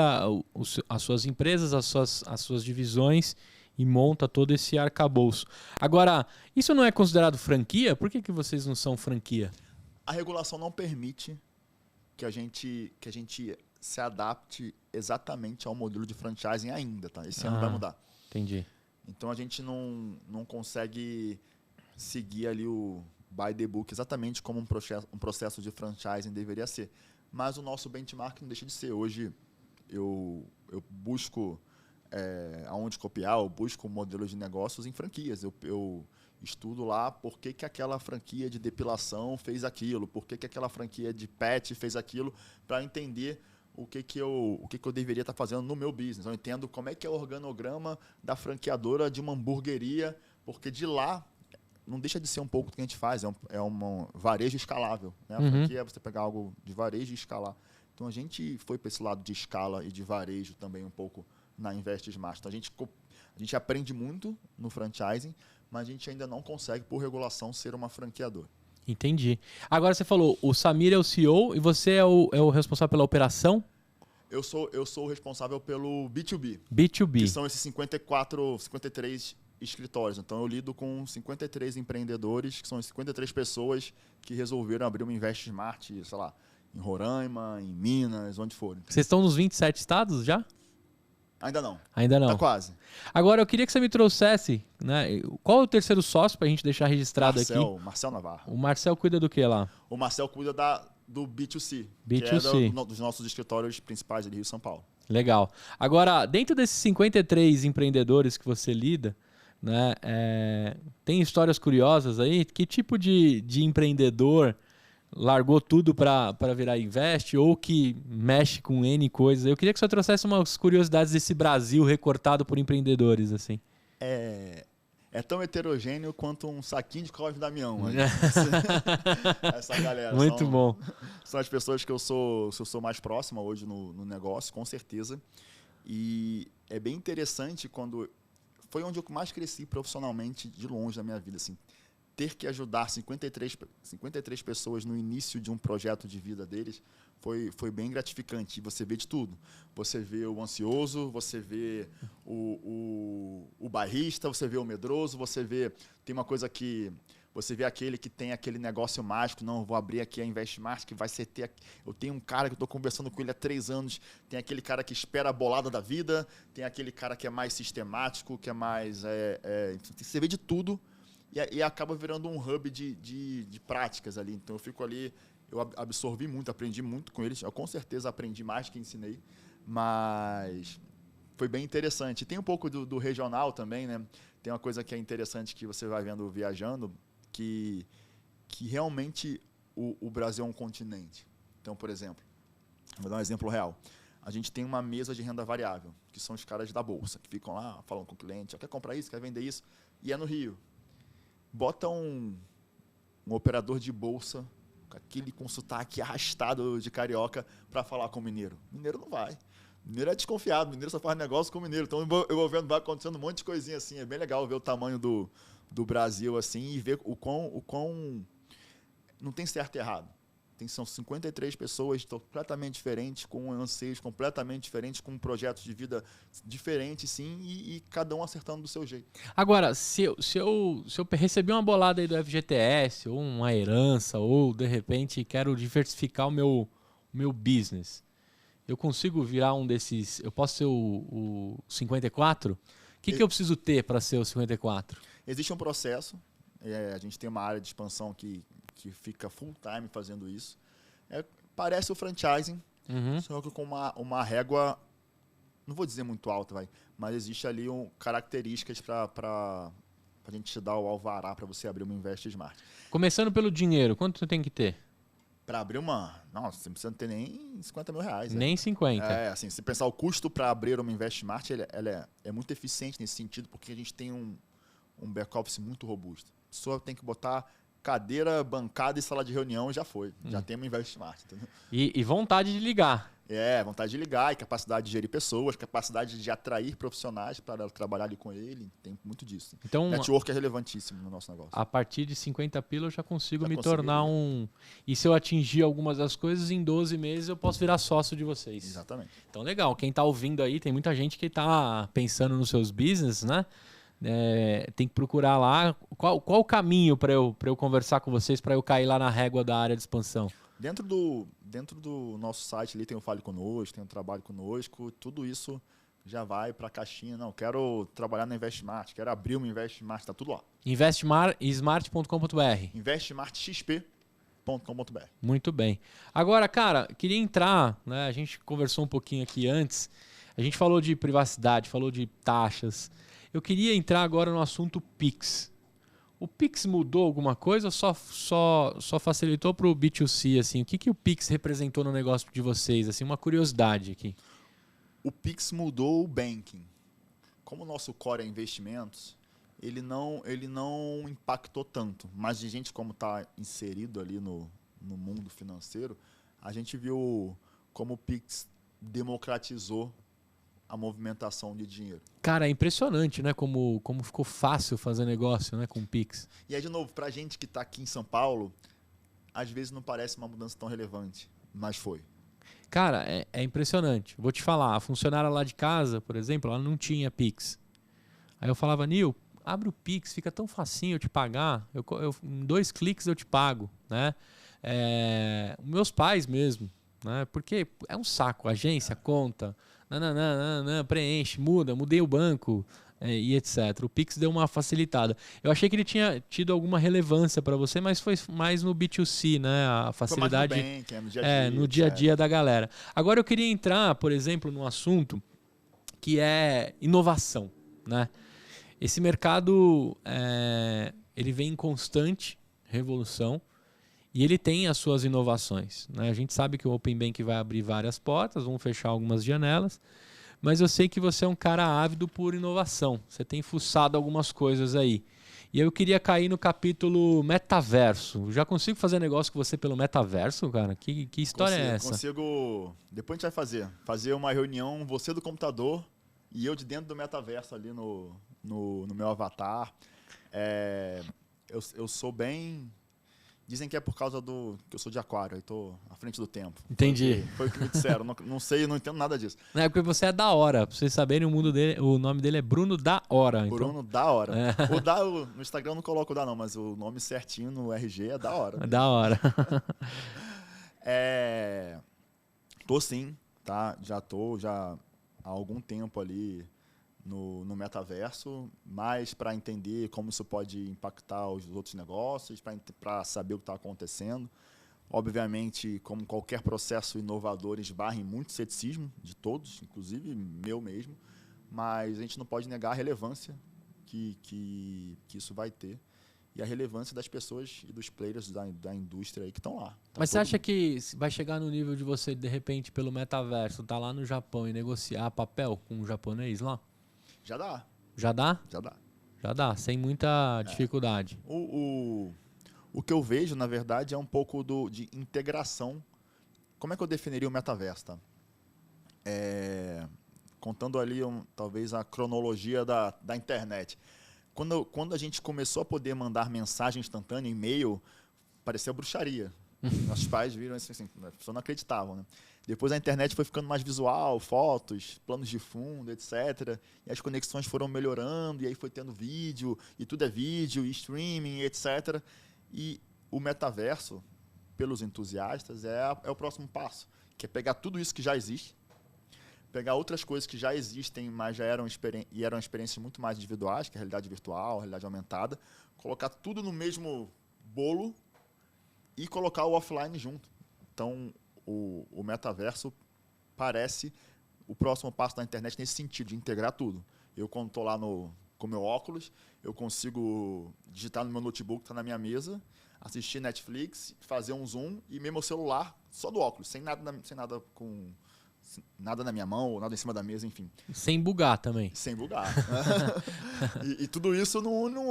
as suas empresas, as suas divisões e monta todo esse arcabouço. Agora, isso não é considerado franquia? Por que vocês não são franquia? A regulação não permite que a gente se adapte exatamente ao modelo de franchising ainda, tá? Esse ano vai mudar. Entendi. Então a gente não consegue seguir ali o by the book exatamente como um processo de franchising deveria ser. Mas o nosso benchmark não deixa de ser. Hoje eu busco aonde copiar, eu busco modelos de negócios em franquias. Eu estudo lá por que aquela franquia de depilação fez aquilo, por que aquela franquia de pet fez aquilo, para entender o que eu deveria estar fazendo no meu business. Eu entendo como é que é o organograma da franqueadora de uma hamburgueria, porque de lá não deixa de ser um pouco do que a gente faz, é um varejo escalável. Né? A franquia é você pegar algo de varejo e escalar. Então a gente foi para esse lado de escala e de varejo também um pouco na Invest Smart. Então, a gente aprende muito no franchising, mas a gente ainda não consegue, por regulação, ser uma franqueadora. Entendi. Agora você falou, o Samir é o CEO e você é o responsável pela operação? Eu sou o responsável pelo B2B. B2B. Que são esses 53 escritórios. Então, eu lido com 53 empreendedores, que são 53 pessoas que resolveram abrir uma Invest Smart, sei lá, em Roraima, em Minas, onde for. Vocês estão nos 27 estados já? Ainda não. Ainda não. Tá quase. Agora, eu queria que você me trouxesse, né? Qual é o terceiro sócio para a gente deixar registrado aqui? Marcel Navarro. O Marcel cuida do que lá? O Marcel cuida do B2C. B2C. Que é dos nossos escritórios principais de Rio e São Paulo. Legal. Agora, dentro desses 53 empreendedores que você lida, né? Tem histórias curiosas aí? Que tipo de empreendedor largou tudo para virar Invest ou que mexe com N coisas? Eu queria que você trouxesse umas curiosidades desse Brasil recortado por empreendedores, assim. É tão heterogêneo quanto um saquinho de Cláudio Damião. Essa galera. Muito bom. São as pessoas que eu sou mais próxima hoje no negócio, com certeza. E é bem interessante quando... Foi onde eu mais cresci profissionalmente de longe na minha vida, assim. Ter que ajudar 53 pessoas no início de um projeto de vida deles foi bem gratificante. E você vê de tudo. Você vê o ansioso, você vê o bairrista, você vê o medroso, você vê... Tem uma coisa que... Você vê aquele que tem aquele negócio mágico, não, eu vou abrir aqui a Investmart, que vai ser... Eu tenho um cara que eu estou conversando com ele há 3 anos, tem aquele cara que espera a bolada da vida, tem aquele cara que é mais sistemático, que é mais... Você vê de tudo. E acaba virando um hub de práticas ali. Então, eu fico ali, eu absorvi muito, aprendi muito com eles. Eu, com certeza, aprendi mais do que ensinei. Mas foi bem interessante. Tem um pouco do regional também, né? Tem uma coisa que é interessante que você vai vendo viajando, que realmente o Brasil é um continente. Então, por exemplo, vou dar um exemplo real. A gente tem uma mesa de renda variável, que são os caras da Bolsa, que ficam lá falando com o cliente, quer comprar isso, quer vender isso, e é no Rio. Bota um operador de bolsa, com sotaque arrastado de carioca, para falar com o mineiro. Mineiro não vai. Mineiro é desconfiado, mineiro só faz negócio com o mineiro. Então eu vou vendo, vai acontecendo um monte de coisinha assim. É bem legal ver o tamanho do Brasil assim e ver o quão não tem certo e errado. São 53 pessoas completamente diferentes, com anseios completamente diferentes, com projetos de vida diferentes, sim, e cada um acertando do seu jeito. Agora, se eu receber uma bolada aí do FGTS, ou uma herança, ou de repente quero diversificar o meu business, eu consigo virar um desses... Eu posso ser o 54? O que eu preciso ter para ser o 54? Existe um processo. A gente tem uma área de expansão que fica full time fazendo isso. Parece o franchising, só que com uma régua, não vou dizer muito alta, mas existe ali características para a gente te dar o alvará para você abrir uma Invest Smart. Começando pelo dinheiro, quanto tu tem que ter? Para abrir uma... Não, você não precisa ter nem 50 mil reais. Nem 50. Assim, se pensar o custo para abrir uma Invest Smart, ela é muito eficiente nesse sentido, porque a gente tem um back-office muito robusto. A pessoa tem que botar cadeira, bancada e sala de reunião, já foi. Já tem uma Invest Smart, entendeu? E vontade de ligar. Vontade de ligar, e capacidade de gerir pessoas, capacidade de atrair profissionais para trabalhar ali com ele. Tem muito disso. Então, network é relevantíssimo no nosso negócio. A partir de 50 pila eu já consigo tornar um... E se eu atingir algumas das coisas, em 12 meses eu posso virar sócio de vocês. Exatamente. Então, legal. Quem está ouvindo aí, tem muita gente que está pensando nos seus business, né? Tem que procurar lá. Qual o caminho para eu conversar com vocês, para eu cair lá na régua da área de expansão? Dentro do nosso site ali tem o Fale Conosco, tem o Trabalho Conosco, tudo isso já vai para a caixinha. Não, quero trabalhar na InvestSmart, quero abrir uma InvestSmart, está tudo lá. Investmart.com.br InvestSmartXP.com.br. Muito bem. Agora, cara, queria entrar, né? A gente conversou um pouquinho aqui antes, a gente falou de privacidade, falou de taxas. Eu queria entrar agora no assunto Pix. O Pix mudou alguma coisa ou só facilitou para o B2C? Assim? O que o Pix representou no negócio de vocês? Assim, uma curiosidade aqui. O Pix mudou o banking. Como o nosso core é investimentos, ele não impactou tanto. Mas de gente como está inserido ali no mundo financeiro, a gente viu como o Pix democratizou a movimentação de dinheiro. Cara, é impressionante, né? Como ficou fácil fazer negócio, né, com o Pix. E aí, de novo, pra gente que está aqui em São Paulo, às vezes não parece uma mudança tão relevante, mas foi. Cara, é impressionante. Vou te falar, a funcionária lá de casa, por exemplo, ela não tinha Pix. Aí eu falava, Nil, abre o Pix, fica tão facinho eu te pagar. Em 2 cliques eu te pago, né? Meus pais mesmo, né? Porque é um saco, agência, conta... preenche, mudei o banco e etc. O Pix deu uma facilitada. Eu achei que ele tinha tido alguma relevância para você, mas foi mais no B2C, né? A facilidade foi mais no dia a dia, no dia a dia da galera. Agora eu queria entrar, por exemplo, num assunto que é inovação, né? Esse mercado ele vem em constante revolução. E ele tem as suas inovações, né? A gente sabe que o Open Bank vai abrir várias portas, vão fechar algumas janelas, mas eu sei que você é um cara ávido por inovação. Você tem fuçado algumas coisas aí. E eu queria cair no capítulo metaverso. Já consigo fazer negócio com você pelo metaverso, cara? Que história é essa? Consigo. Depois a gente vai fazer uma reunião, você do computador e eu de dentro do metaverso ali no meu avatar. Eu sou bem... Dizem que é por causa que eu sou de aquário, eu estou à frente do tempo. Entendi. Foi o que me disseram. Não sei, não entendo nada disso. Não é porque você é da hora. Pra vocês saberem, o nome dele é Bruno da Hora. Bruno da Hora. No Instagram eu não coloco o da não, mas o nome certinho no RG é da hora. É da hora. Tô sim, tá? Já há algum tempo ali no metaverso, mais para entender como isso pode impactar os outros negócios, para saber o que está acontecendo. Obviamente, como qualquer processo inovador, esbarra em muito ceticismo de todos, inclusive meu mesmo, mas a gente não pode negar a relevância que isso vai ter e a relevância das pessoas e dos players da indústria aí que estão lá. Mas você acha que vai chegar no nível de você, de repente, pelo metaverso, estar lá no Japão e negociar papel com um japonês lá? Já dá. Já dá? Já dá. Já dá, sem muita dificuldade. O que eu vejo, na verdade, é um pouco de integração. Como é que eu definiria o metaverso? Tá? Contando ali, talvez, a cronologia da internet. Quando a gente começou a poder mandar mensagem instantânea, e-mail, parecia bruxaria. Nossos pais viram isso assim, as pessoas não acreditavam, né? Depois a internet foi ficando mais visual, fotos, planos de fundo, etc. E as conexões foram melhorando, e aí foi tendo vídeo, e tudo é vídeo, e streaming, etc. E o metaverso, pelos entusiastas, é o próximo passo, que é pegar tudo isso que já existe, pegar outras coisas que já existem, mas já eram experiências muito mais individuais, que é a realidade virtual, a realidade aumentada, colocar tudo no mesmo bolo e colocar o offline junto. Então, o metaverso parece o próximo passo da internet nesse sentido, de integrar tudo. Eu, quando estou lá com meu óculos, eu consigo digitar no meu notebook, que está na minha mesa, assistir Netflix, fazer um zoom e mesmo o celular só do óculos, sem nada na minha mão ou nada em cima da mesa, enfim. Sem bugar também. Sem bugar. e tudo isso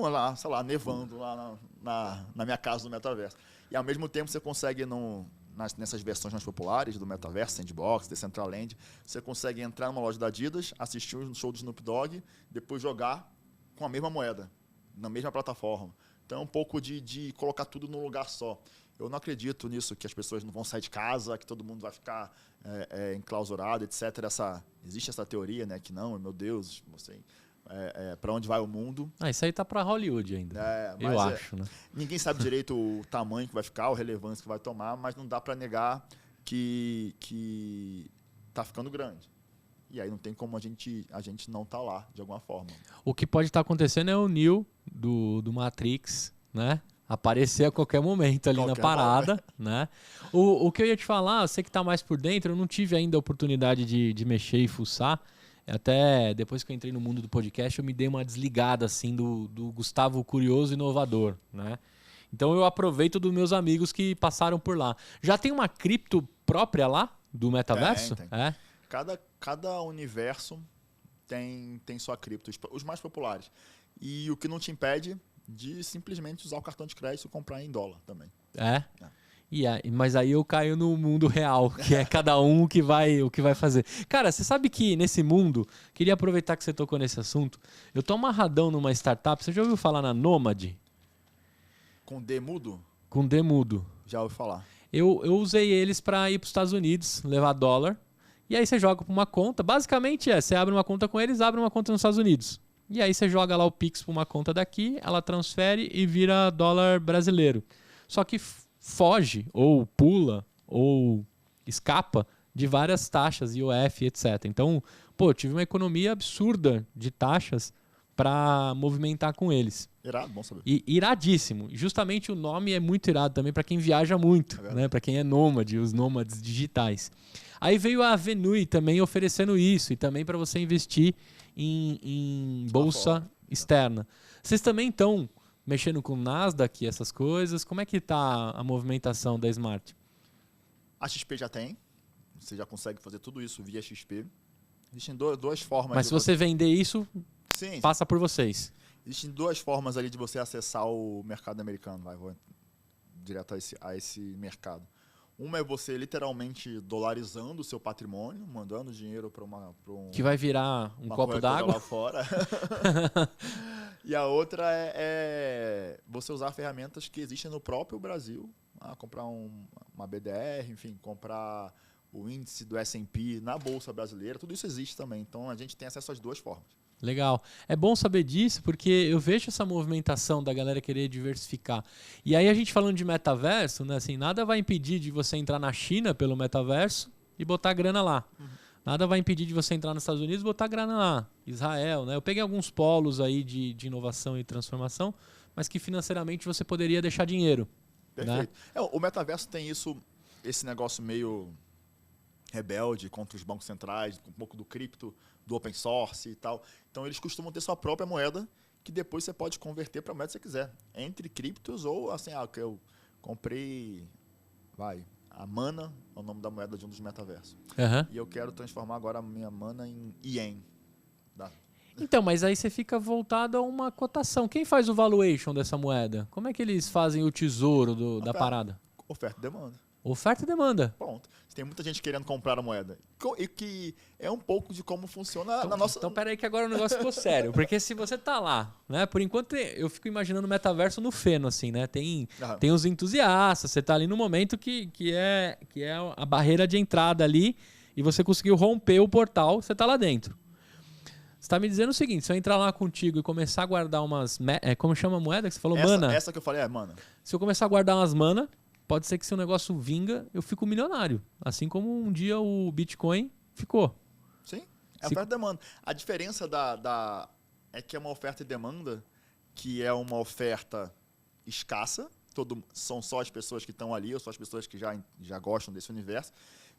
lá, sei lá, nevando lá na minha casa do metaverso. E ao mesmo tempo você consegue, nessas versões mais populares do metaverso, Sandbox, Decentraland, você consegue entrar numa loja da Adidas, assistir um show do Snoop Dogg, depois jogar com a mesma moeda, na mesma plataforma. Então é um pouco de colocar tudo num lugar só. Eu não acredito nisso, que as pessoas não vão sair de casa, que todo mundo vai ficar enclausurado, etc. Existe essa teoria, né, que não, meu Deus, para onde vai o mundo. Isso aí tá para Hollywood ainda. Eu acho, né? Ninguém sabe direito o tamanho que vai ficar, a relevância que vai tomar, mas não dá para negar que tá ficando grande. E aí não tem como a gente não tá lá, de alguma forma. O que pode estar acontecendo é o Neo do Matrix, né? Aparecer a qualquer momento ali na parada, né? O que eu ia te falar, você que tá mais por dentro, eu não tive ainda a oportunidade de mexer e fuçar. Até depois que eu entrei no mundo do podcast, eu me dei uma desligada assim do Gustavo Curioso Inovador, né? Então eu aproveito dos meus amigos que passaram por lá. Já tem uma cripto própria lá do metaverso? Tem. É? Cada universo tem sua cripto, os mais populares. E o que não te impede de simplesmente usar o cartão de crédito e comprar em dólar também. Mas aí eu caio no mundo real, que é cada um o que vai fazer. Cara, você sabe que nesse mundo, queria aproveitar que você tocou nesse assunto, eu tô amarradão numa startup, você já ouviu falar na Nomad? Com D mudo? Com D mudo. Já ouvi falar. Eu usei eles para ir para os Estados Unidos, levar dólar, e aí você joga para uma conta, basicamente você abre uma conta com eles, abre uma conta nos Estados Unidos. E aí você joga lá o Pix para uma conta daqui, ela transfere e vira dólar brasileiro. Só que foge, ou pula, ou escapa de várias taxas, IOF, etc. Então, tive uma economia absurda de taxas para movimentar com eles. Irado, bom saber. E iradíssimo. Justamente o nome é muito irado também para quem viaja muito, né? Para quem é nômade, os nômades digitais. Aí veio a Venui também oferecendo isso, e também para você investir em bolsa externa. Vocês também estão mexendo com Nasdaq e essas coisas? Como é que está a movimentação da Smart? A XP já tem. Você já consegue fazer tudo isso via XP. Existem duas formas. Mas se você vender isso, passa por vocês. Existem duas formas ali de você acessar o mercado americano. Vou direto a esse mercado. Uma é você literalmente dolarizando o seu patrimônio, mandando dinheiro para que vai virar um copo d'água lá fora. E a outra é você usar ferramentas que existem no próprio Brasil. Comprar uma BDR, enfim, comprar o índice do S&P na Bolsa Brasileira. Tudo isso existe também. Então, a gente tem acesso às duas formas. Legal. É bom saber disso, porque eu vejo essa movimentação da galera querer diversificar. E aí a gente falando de metaverso, né, assim, nada vai impedir de você entrar na China pelo metaverso e botar grana lá. Nada vai impedir de você entrar nos Estados Unidos e botar grana lá. Israel, né? Eu peguei alguns polos aí de inovação e transformação, mas que financeiramente você poderia deixar dinheiro. Perfeito. Né? O metaverso tem esse negócio meio rebelde contra os bancos centrais, um pouco do cripto, do open source e tal. Então, eles costumam ter sua própria moeda, que depois você pode converter para a moeda que você quiser. Entre criptos ou, assim, que eu comprei, a Mana é o nome da moeda de um dos metaversos. E eu quero transformar agora a minha Mana em Yen. Então, mas aí você fica voltado a uma cotação. Quem faz o valuation dessa moeda? Como é que eles fazem o tesouro da parada? Oferta e demanda. Oferta e demanda. Ponto. Tem muita gente querendo comprar a moeda. E que é um pouco de como funciona na nossa... Então, peraí que agora o negócio ficou sério. Porque se você tá lá, né? Por enquanto, eu fico imaginando o metaverso no feno, assim, né? Tem os entusiastas, você tá ali no momento que é a barreira de entrada ali e você conseguiu romper o portal, você tá lá dentro. Você tá me dizendo o seguinte, se eu entrar lá contigo e começar a guardar umas... como chama a moeda que você falou? Mana. Essa que eu falei é mana. Se eu começar a guardar umas mana... Pode ser que se o negócio vinga, eu fico milionário. Assim como um dia o Bitcoin ficou. Sim, é oferta e demanda. A diferença é que é uma oferta e demanda que é uma oferta escassa, são só as pessoas que estão ali, ou só as pessoas que já gostam desse universo,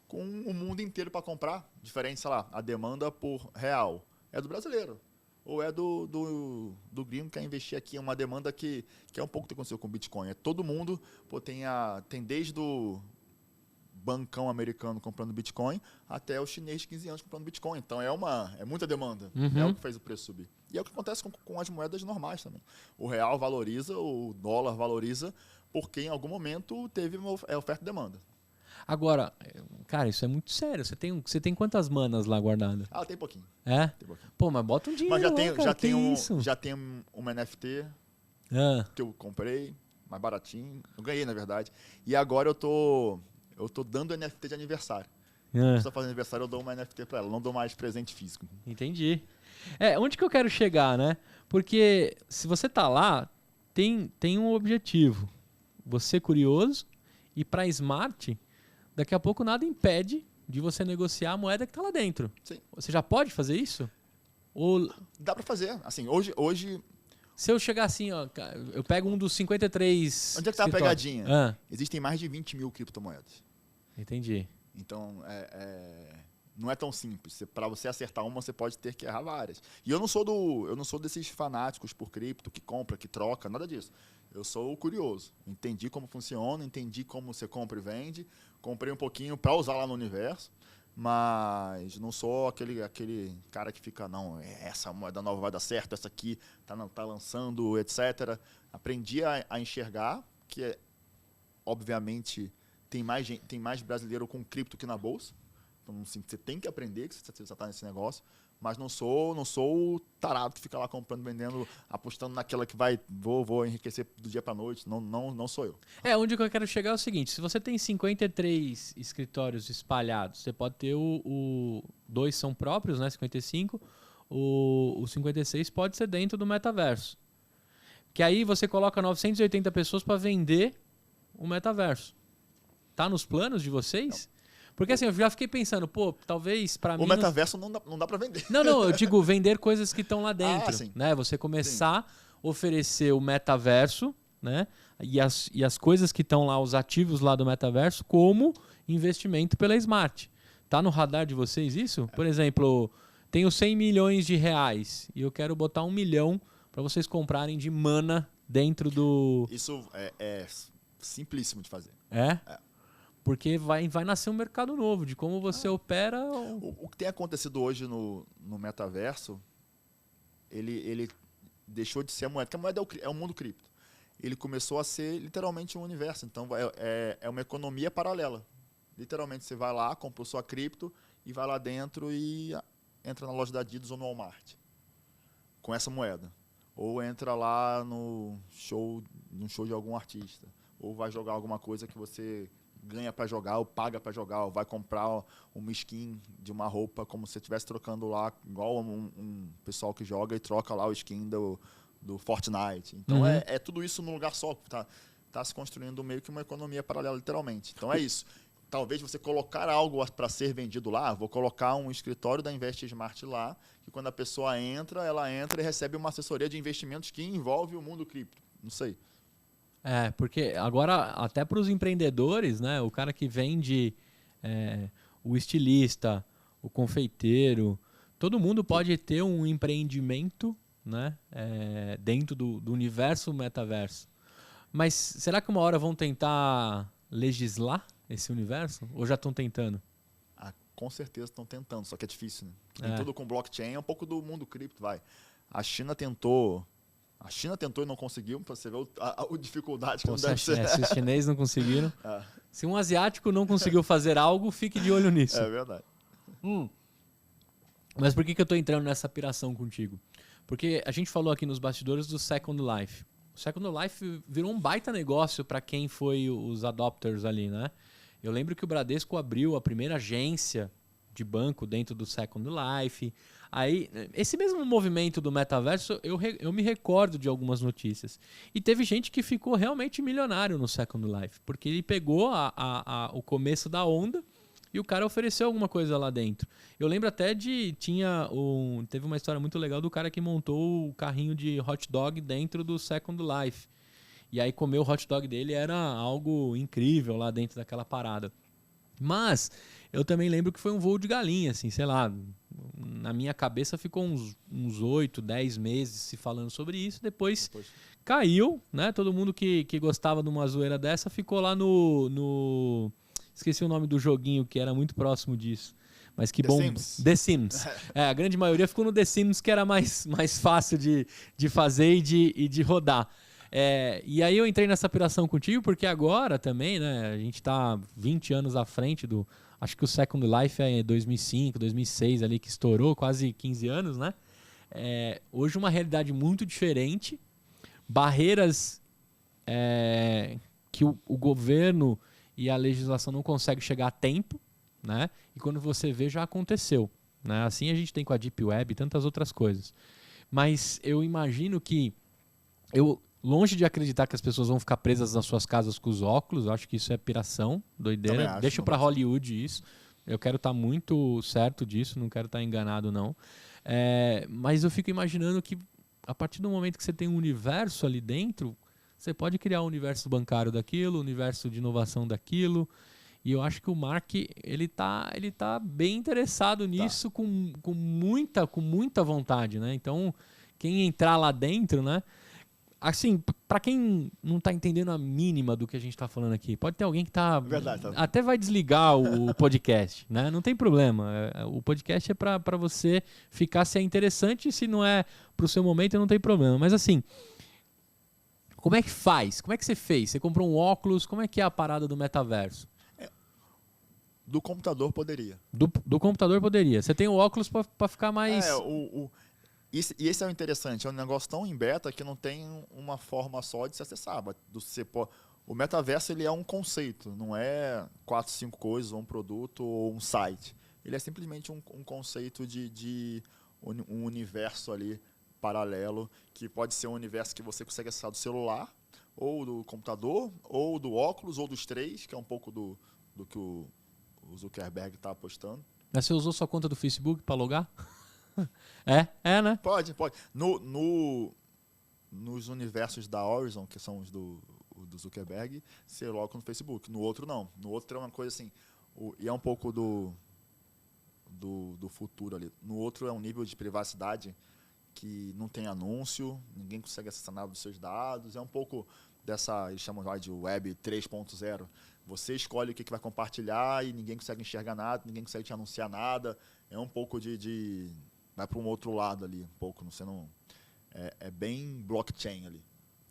com o mundo inteiro para comprar. Diferente, sei lá, a demanda por real é do brasileiro. Ou é do gringo que quer investir aqui. É uma demanda que é um pouco o que aconteceu com o Bitcoin. É todo mundo, tem desde o bancão americano comprando Bitcoin até o chinês de 15 anos comprando Bitcoin. Então é muita demanda. É o que fez o preço subir. E é o que acontece com as moedas normais também. O real valoriza, o dólar valoriza, porque em algum momento teve oferta e demanda. Agora, cara, isso é muito sério. Você tem quantas manas lá guardadas? Tem pouquinho. É? Tem pouquinho. Pô, mas bota um dinheiro mas lá, já tem uma NFT que eu comprei, mais baratinho. Eu ganhei, na verdade. E agora eu tô dando NFT de aniversário. Se eu estou fazendo aniversário, eu dou uma NFT para ela. Não dou mais presente físico. Entendi. Onde que eu quero chegar, né? Porque se você tá lá, tem um objetivo. Você curioso e para Smart... Daqui a pouco nada impede de você negociar a moeda que está lá dentro. Sim. Você já pode fazer isso? Ou... Dá para fazer. Assim, hoje... Se eu chegar assim, ó, eu pego um dos 53... Onde é que está a pegadinha? Existem mais de 20 mil criptomoedas. Entendi. Então, não é tão simples. Para você acertar uma, você pode ter que errar várias. E eu não sou desses fanáticos por cripto, que compra, que troca, nada disso. Eu sou curioso. Entendi como funciona, entendi como você compra e vende. Comprei um pouquinho para usar lá no universo, mas não sou aquele cara que fica, não, essa moeda nova vai dar certo, essa aqui tá lançando, etc. Aprendi a enxergar que, obviamente, tem mais brasileiro com cripto que na bolsa. Então, assim, você tem que aprender que você está nesse negócio. Mas não sou o tarado que fica lá comprando, vendendo, apostando naquela que vou enriquecer do dia para noite. Não sou eu. Onde que eu quero chegar é o seguinte, se você tem 53 escritórios espalhados, você pode ter dois são próprios, né, 55, o 56 pode ser dentro do metaverso. Que aí você coloca 980 pessoas para vender o metaverso. Tá nos planos de vocês? Não. Porque assim, eu já fiquei pensando, talvez para mim... O metaverso não dá para vender. Não, eu digo vender coisas que estão lá dentro. Sim. Né? Você começar a oferecer o metaverso, né? E as coisas que estão lá, os ativos lá do metaverso, como investimento pela Smart. Tá no radar de vocês isso? Por exemplo, tenho 100 milhões de reais e eu quero botar 1 milhão para vocês comprarem de mana dentro do... Isso é simplíssimo de fazer. É? Porque vai nascer um mercado novo, de como você opera... O que tem acontecido hoje no metaverso, ele deixou de ser a moeda, porque a moeda é o mundo cripto. Ele começou a ser literalmente um universo, então é uma economia paralela. Literalmente você vai lá, compra sua cripto e vai lá dentro e entra na loja da Adidas ou no Walmart com essa moeda. Ou entra lá num show de algum artista. Ou vai jogar alguma coisa que você... ganha para jogar, ou paga para jogar, ou vai comprar uma skin de uma roupa como se você estivesse trocando lá, igual um pessoal que joga e troca lá o skin do Fortnite. Então é tudo isso num lugar só. Tá se construindo meio que uma economia paralela, literalmente. Então é isso. Talvez você colocar algo para ser vendido lá, vou colocar um escritório da Invest Smart lá, que quando a pessoa ela entra e recebe uma assessoria de investimentos que envolve o mundo cripto. Não sei. Porque agora, até para os empreendedores, né, o cara que vende o estilista, o confeiteiro, todo mundo pode ter um empreendimento, né, dentro do universo metaverso. Mas será que uma hora vão tentar legislar esse universo? Ou já estão tentando? Com certeza estão tentando, só que é difícil. Né? Tem tudo com blockchain, é um pouco do mundo cripto, vai. A China tentou A China tentou e não conseguiu, para você ver a dificuldade que não deve ser. Se os chineses não conseguiram. Se um asiático não conseguiu fazer algo, fique de olho nisso. É verdade. Mas por que eu estou entrando nessa piração contigo? Porque a gente falou aqui nos bastidores do Second Life. O Second Life virou um baita negócio para quem foi os adopters ali, né? Eu lembro que o Bradesco abriu a primeira agência de banco dentro do Second Life. Aí, esse mesmo movimento do metaverso, eu me recordo de algumas notícias. E teve gente que ficou realmente milionário no Second Life, porque ele pegou o começo da onda e o cara ofereceu alguma coisa lá dentro. Eu lembro até teve uma história muito legal do cara que montou o carrinho de hot dog dentro do Second Life. E aí comer o hot dog dele era algo incrível lá dentro daquela parada. Mas eu também lembro que foi um voo de galinha, assim, sei lá. Na minha cabeça ficou uns 8, 10 meses se falando sobre isso. Depois caiu, né? Todo mundo que gostava de uma zoeira dessa ficou lá no... Esqueci o nome do joguinho que era muito próximo disso. Mas que bom. Sims. The Sims. A grande maioria ficou no The Sims, que era mais fácil de fazer e de rodar. E aí eu entrei nessa piração contigo, porque agora também, né? A gente tá 20 anos à frente do... Acho que o Second Life é 2005, 2006 ali, que estourou, quase 15 anos, né? Hoje uma realidade muito diferente. Barreiras que o governo e a legislação não conseguem chegar a tempo, né? E quando você vê, já aconteceu, né? Assim a gente tem com a Deep Web e tantas outras coisas. Mas eu imagino que... longe de acreditar que as pessoas vão ficar presas nas suas casas com os óculos, eu acho que isso é piração, doideira. Deixa para Hollywood isso. Eu quero estar muito certo disso, não quero estar enganado, não. Mas eu fico imaginando que a partir do momento que você tem um universo ali dentro, você pode criar um universo bancário daquilo, um universo de inovação daquilo. E eu acho que o Mark, ele tá bem interessado nisso com muita vontade, né? Então, quem entrar lá dentro, né? Assim, para quem não tá entendendo a mínima do que a gente tá falando aqui, pode ter alguém que até vai desligar o podcast, né? Não tem problema. O podcast é para você ficar se é interessante, se não é pro seu momento, não tem problema. Mas assim, como é que faz? Como é que você fez? Você comprou um óculos? Como é que é a parada do metaverso? Do computador poderia. Do computador poderia. Você tem o óculos para ficar mais... Esse é o interessante. É um negócio tão em beta que não tem uma forma só de se acessar. O metaverso ele é um conceito. Não é 4, 5 coisas, ou um produto, ou um site. Ele é simplesmente um conceito de um universo ali paralelo, que pode ser um universo que você consegue acessar do celular, ou do computador, ou do óculos, ou dos três, que é um pouco do que o Zuckerberg está apostando. Mas você usou sua conta do Facebook para logar? Né? Pode. Nos universos da Horizon, que são os do Zuckerberg, você loga no Facebook. No outro, não. No outro é uma coisa assim, e é um pouco do futuro ali. No outro é um nível de privacidade que não tem anúncio, ninguém consegue acessar nada dos seus dados. É um pouco dessa, eles chamam de Web 3.0. Você escolhe o que vai compartilhar e ninguém consegue enxergar nada, ninguém consegue te anunciar nada. É um pouco vai para um outro lado ali, um pouco. É bem blockchain ali.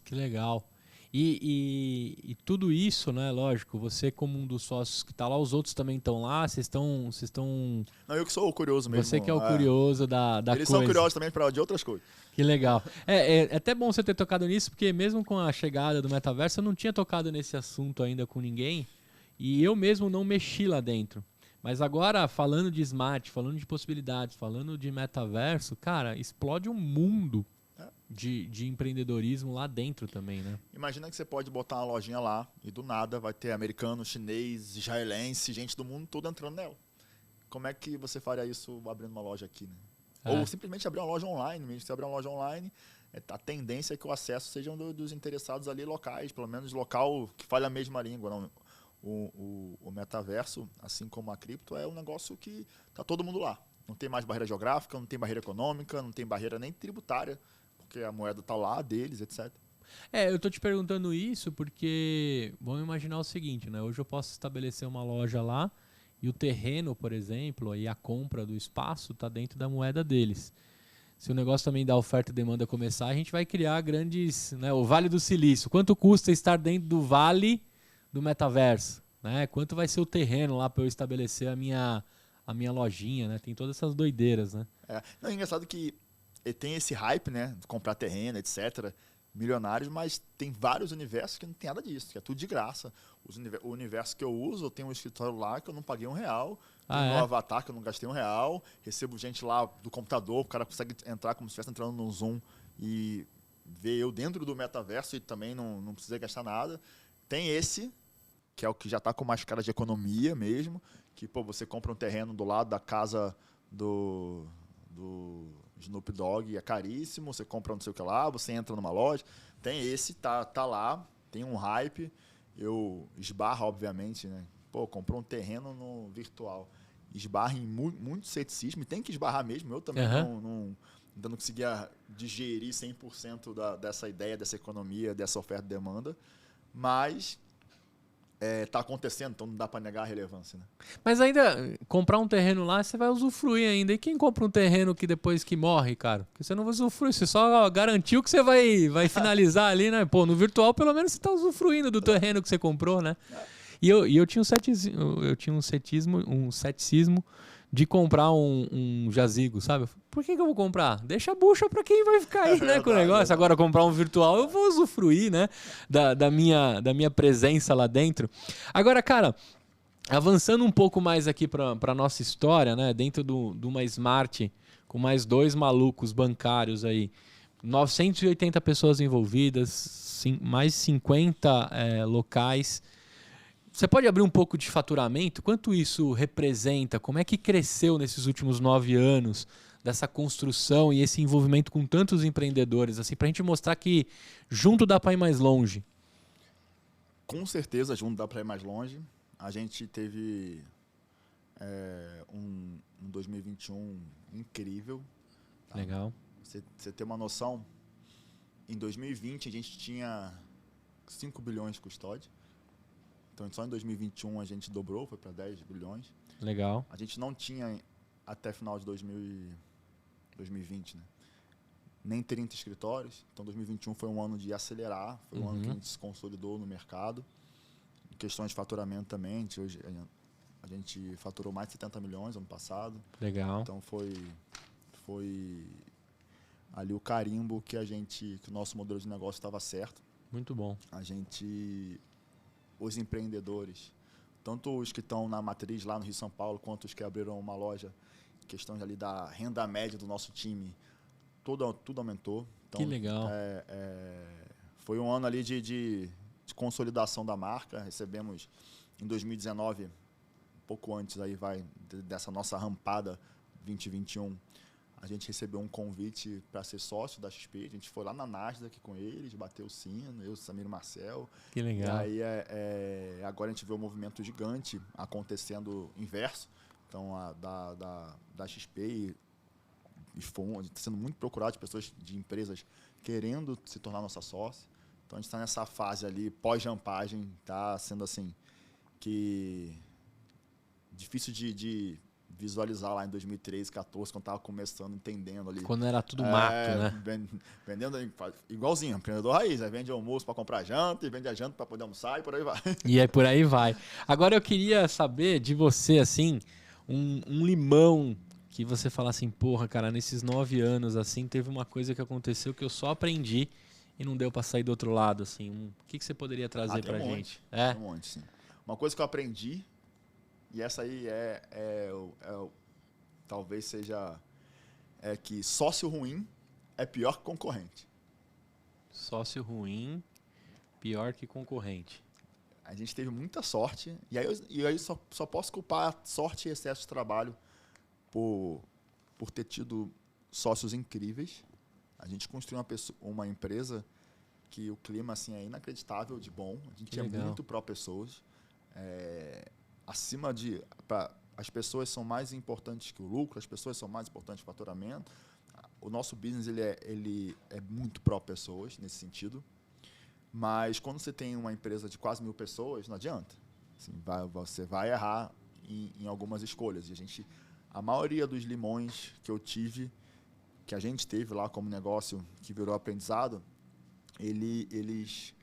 Que legal. E tudo isso, né? Lógico, você como um dos sócios que está lá, os outros também estão lá, vocês estão... Não, eu que sou o curioso mesmo. Você que é o curioso da coisa. Eles são curiosos também de outras coisas. Que legal. É até bom você ter tocado nisso, porque mesmo com a chegada do metaverso, eu não tinha tocado nesse assunto ainda com ninguém, e eu mesmo não mexi lá dentro. Mas agora, falando de smart, falando de possibilidades, falando de metaverso, cara, explode um mundo de empreendedorismo lá dentro também, né? Imagina que você pode botar uma lojinha lá e do nada vai ter americano, chinês, israelense, gente do mundo todo entrando nela. Como é que você faria isso abrindo uma loja aqui, né? Ou simplesmente abrir uma loja online mesmo. Se abrir uma loja online, a tendência é que o acesso seja dos interessados ali locais, pelo menos local que fale a mesma língua. Não? O metaverso, assim como a cripto, é um negócio que está todo mundo lá. Não tem mais barreira geográfica, não tem barreira econômica, não tem barreira nem tributária, porque a moeda está lá deles, etc. Eu tô te perguntando isso porque vamos imaginar o seguinte, né? Hoje eu posso estabelecer uma loja lá e o terreno, por exemplo, e a compra do espaço está dentro da moeda deles. se o negócio também da oferta e demanda começar, a gente vai criar grandes, né, o Vale do Silício. Quanto custa estar dentro do Vale do Metaverso? Né? Quanto vai ser o terreno lá para eu estabelecer a minha lojinha, né? Tem todas essas doideiras, né? Não, é engraçado que tem esse hype, né? De comprar terreno, etc. Milionários, mas tem vários universos que não tem nada disso, que é tudo de graça. O universo que eu uso, eu tenho um escritório lá que eu não paguei R$1. Tem meu avatar que eu não gastei R$1. Recebo gente lá do computador, o cara consegue entrar como se estivesse entrando no Zoom e ver eu dentro do metaverso e também não precisa gastar nada. Tem esse, que é o que já está com mais cara de economia mesmo, que pô, você compra um terreno do lado da casa do Snoop Dogg, é caríssimo, você compra não sei o que lá, você entra numa loja. Tem esse, tá lá, tem um hype. Eu esbarro, obviamente, né? Pô, comprou um terreno no virtual. Esbarra em muito ceticismo, e tem que esbarrar mesmo. Eu também ainda não conseguia digerir 100% dessa ideia, dessa economia, dessa oferta e demanda. Mas tá acontecendo, então não dá para negar a relevância, né? Mas ainda, comprar um terreno lá, você vai usufruir ainda. E quem compra um terreno que depois que morre, cara? Porque você não vai usufruir, você só garantiu que você vai finalizar ali, né? Pô, no virtual, pelo menos você tá usufruindo do terreno que você comprou, né? E eu tinha um ceticismo de comprar um jazigo, sabe? Por que eu vou comprar? Deixa a bucha pra quem vai ficar aí, né, com o negócio. Agora, comprar um virtual, eu vou usufruir, né, da minha presença lá dentro. Agora, cara, avançando um pouco mais aqui pra nossa história, né, dentro de uma Smart, com mais 2 malucos bancários aí, 980 pessoas envolvidas, mais 50 locais. Você pode abrir um pouco de faturamento? Quanto isso representa? Como é que cresceu nesses últimos 9 anos dessa construção e esse envolvimento com tantos empreendedores, assim, para a gente mostrar que junto dá para ir mais longe? Com certeza, junto dá para ir mais longe. A gente teve um 2021 incrível. Tá? Legal. Você ter uma noção, em 2020 a gente tinha 5 bilhões de custódia. Então, só em 2021 a gente dobrou, foi para 10 bilhões. Legal. A gente não tinha, até final de 2020, né, nem 30 escritórios. Então, 2021 foi um ano de acelerar. Foi um ano que a gente se consolidou no mercado. Em questões de faturamento também. Hoje, a gente faturou mais de 70 milhões ano passado. Legal. Então, foi ali o carimbo que o nosso modelo de negócio estava certo. Muito bom. Os empreendedores, tanto os que estão na matriz lá no Rio São Paulo, quanto os que abriram uma loja, questões ali da renda média do nosso time, tudo aumentou. Então, que legal. Foi um ano ali de consolidação da marca. Recebemos em 2019, um pouco antes aí dessa nossa rampada 2021, a gente recebeu um convite para ser sócio da XP. A gente foi lá na Nasdaq com eles, bateu o sino, eu, Samir e Marcel. Que legal. E aí agora a gente vê um movimento gigante acontecendo inverso. Então, da XP e FON, está sendo muito procurado de pessoas, de empresas querendo se tornar nossa sócia. Então, a gente está nessa fase ali, pós-jampagem, está sendo assim, que difícil de visualizar lá em 2013, 2014, quando estava começando, entendendo ali. Quando era tudo mato, né? Vendendo igualzinho, empreendedor raiz. Aí vende almoço para comprar janta, e vende a janta para poder almoçar, e por aí vai. E aí por aí vai. Agora eu queria saber de você, assim, um limão que você fala assim, porra, cara, nesses 9 anos, assim, teve uma coisa que aconteceu que eu só aprendi e não deu para sair do outro lado, assim. O que você poderia trazer pra gente? Tem um monte, sim. Uma coisa que eu aprendi, e essa aí talvez seja que sócio ruim é pior que concorrente. Sócio ruim, pior que concorrente. A gente teve muita sorte, e aí só posso culpar a sorte e excesso de trabalho por ter tido sócios incríveis. A gente construiu uma empresa que o clima assim, é inacreditável de bom. A gente tinha muito pró-pessoas. As pessoas são mais importantes que o lucro, as pessoas são mais importantes que o faturamento. O nosso business ele é muito pró-pessoas nesse sentido. Mas quando você tem uma empresa de quase 1.000 pessoas, não adianta. Assim, você vai errar em algumas escolhas. E a maioria dos limões que eu tive que a gente teve lá como negócio, que virou aprendizado, eles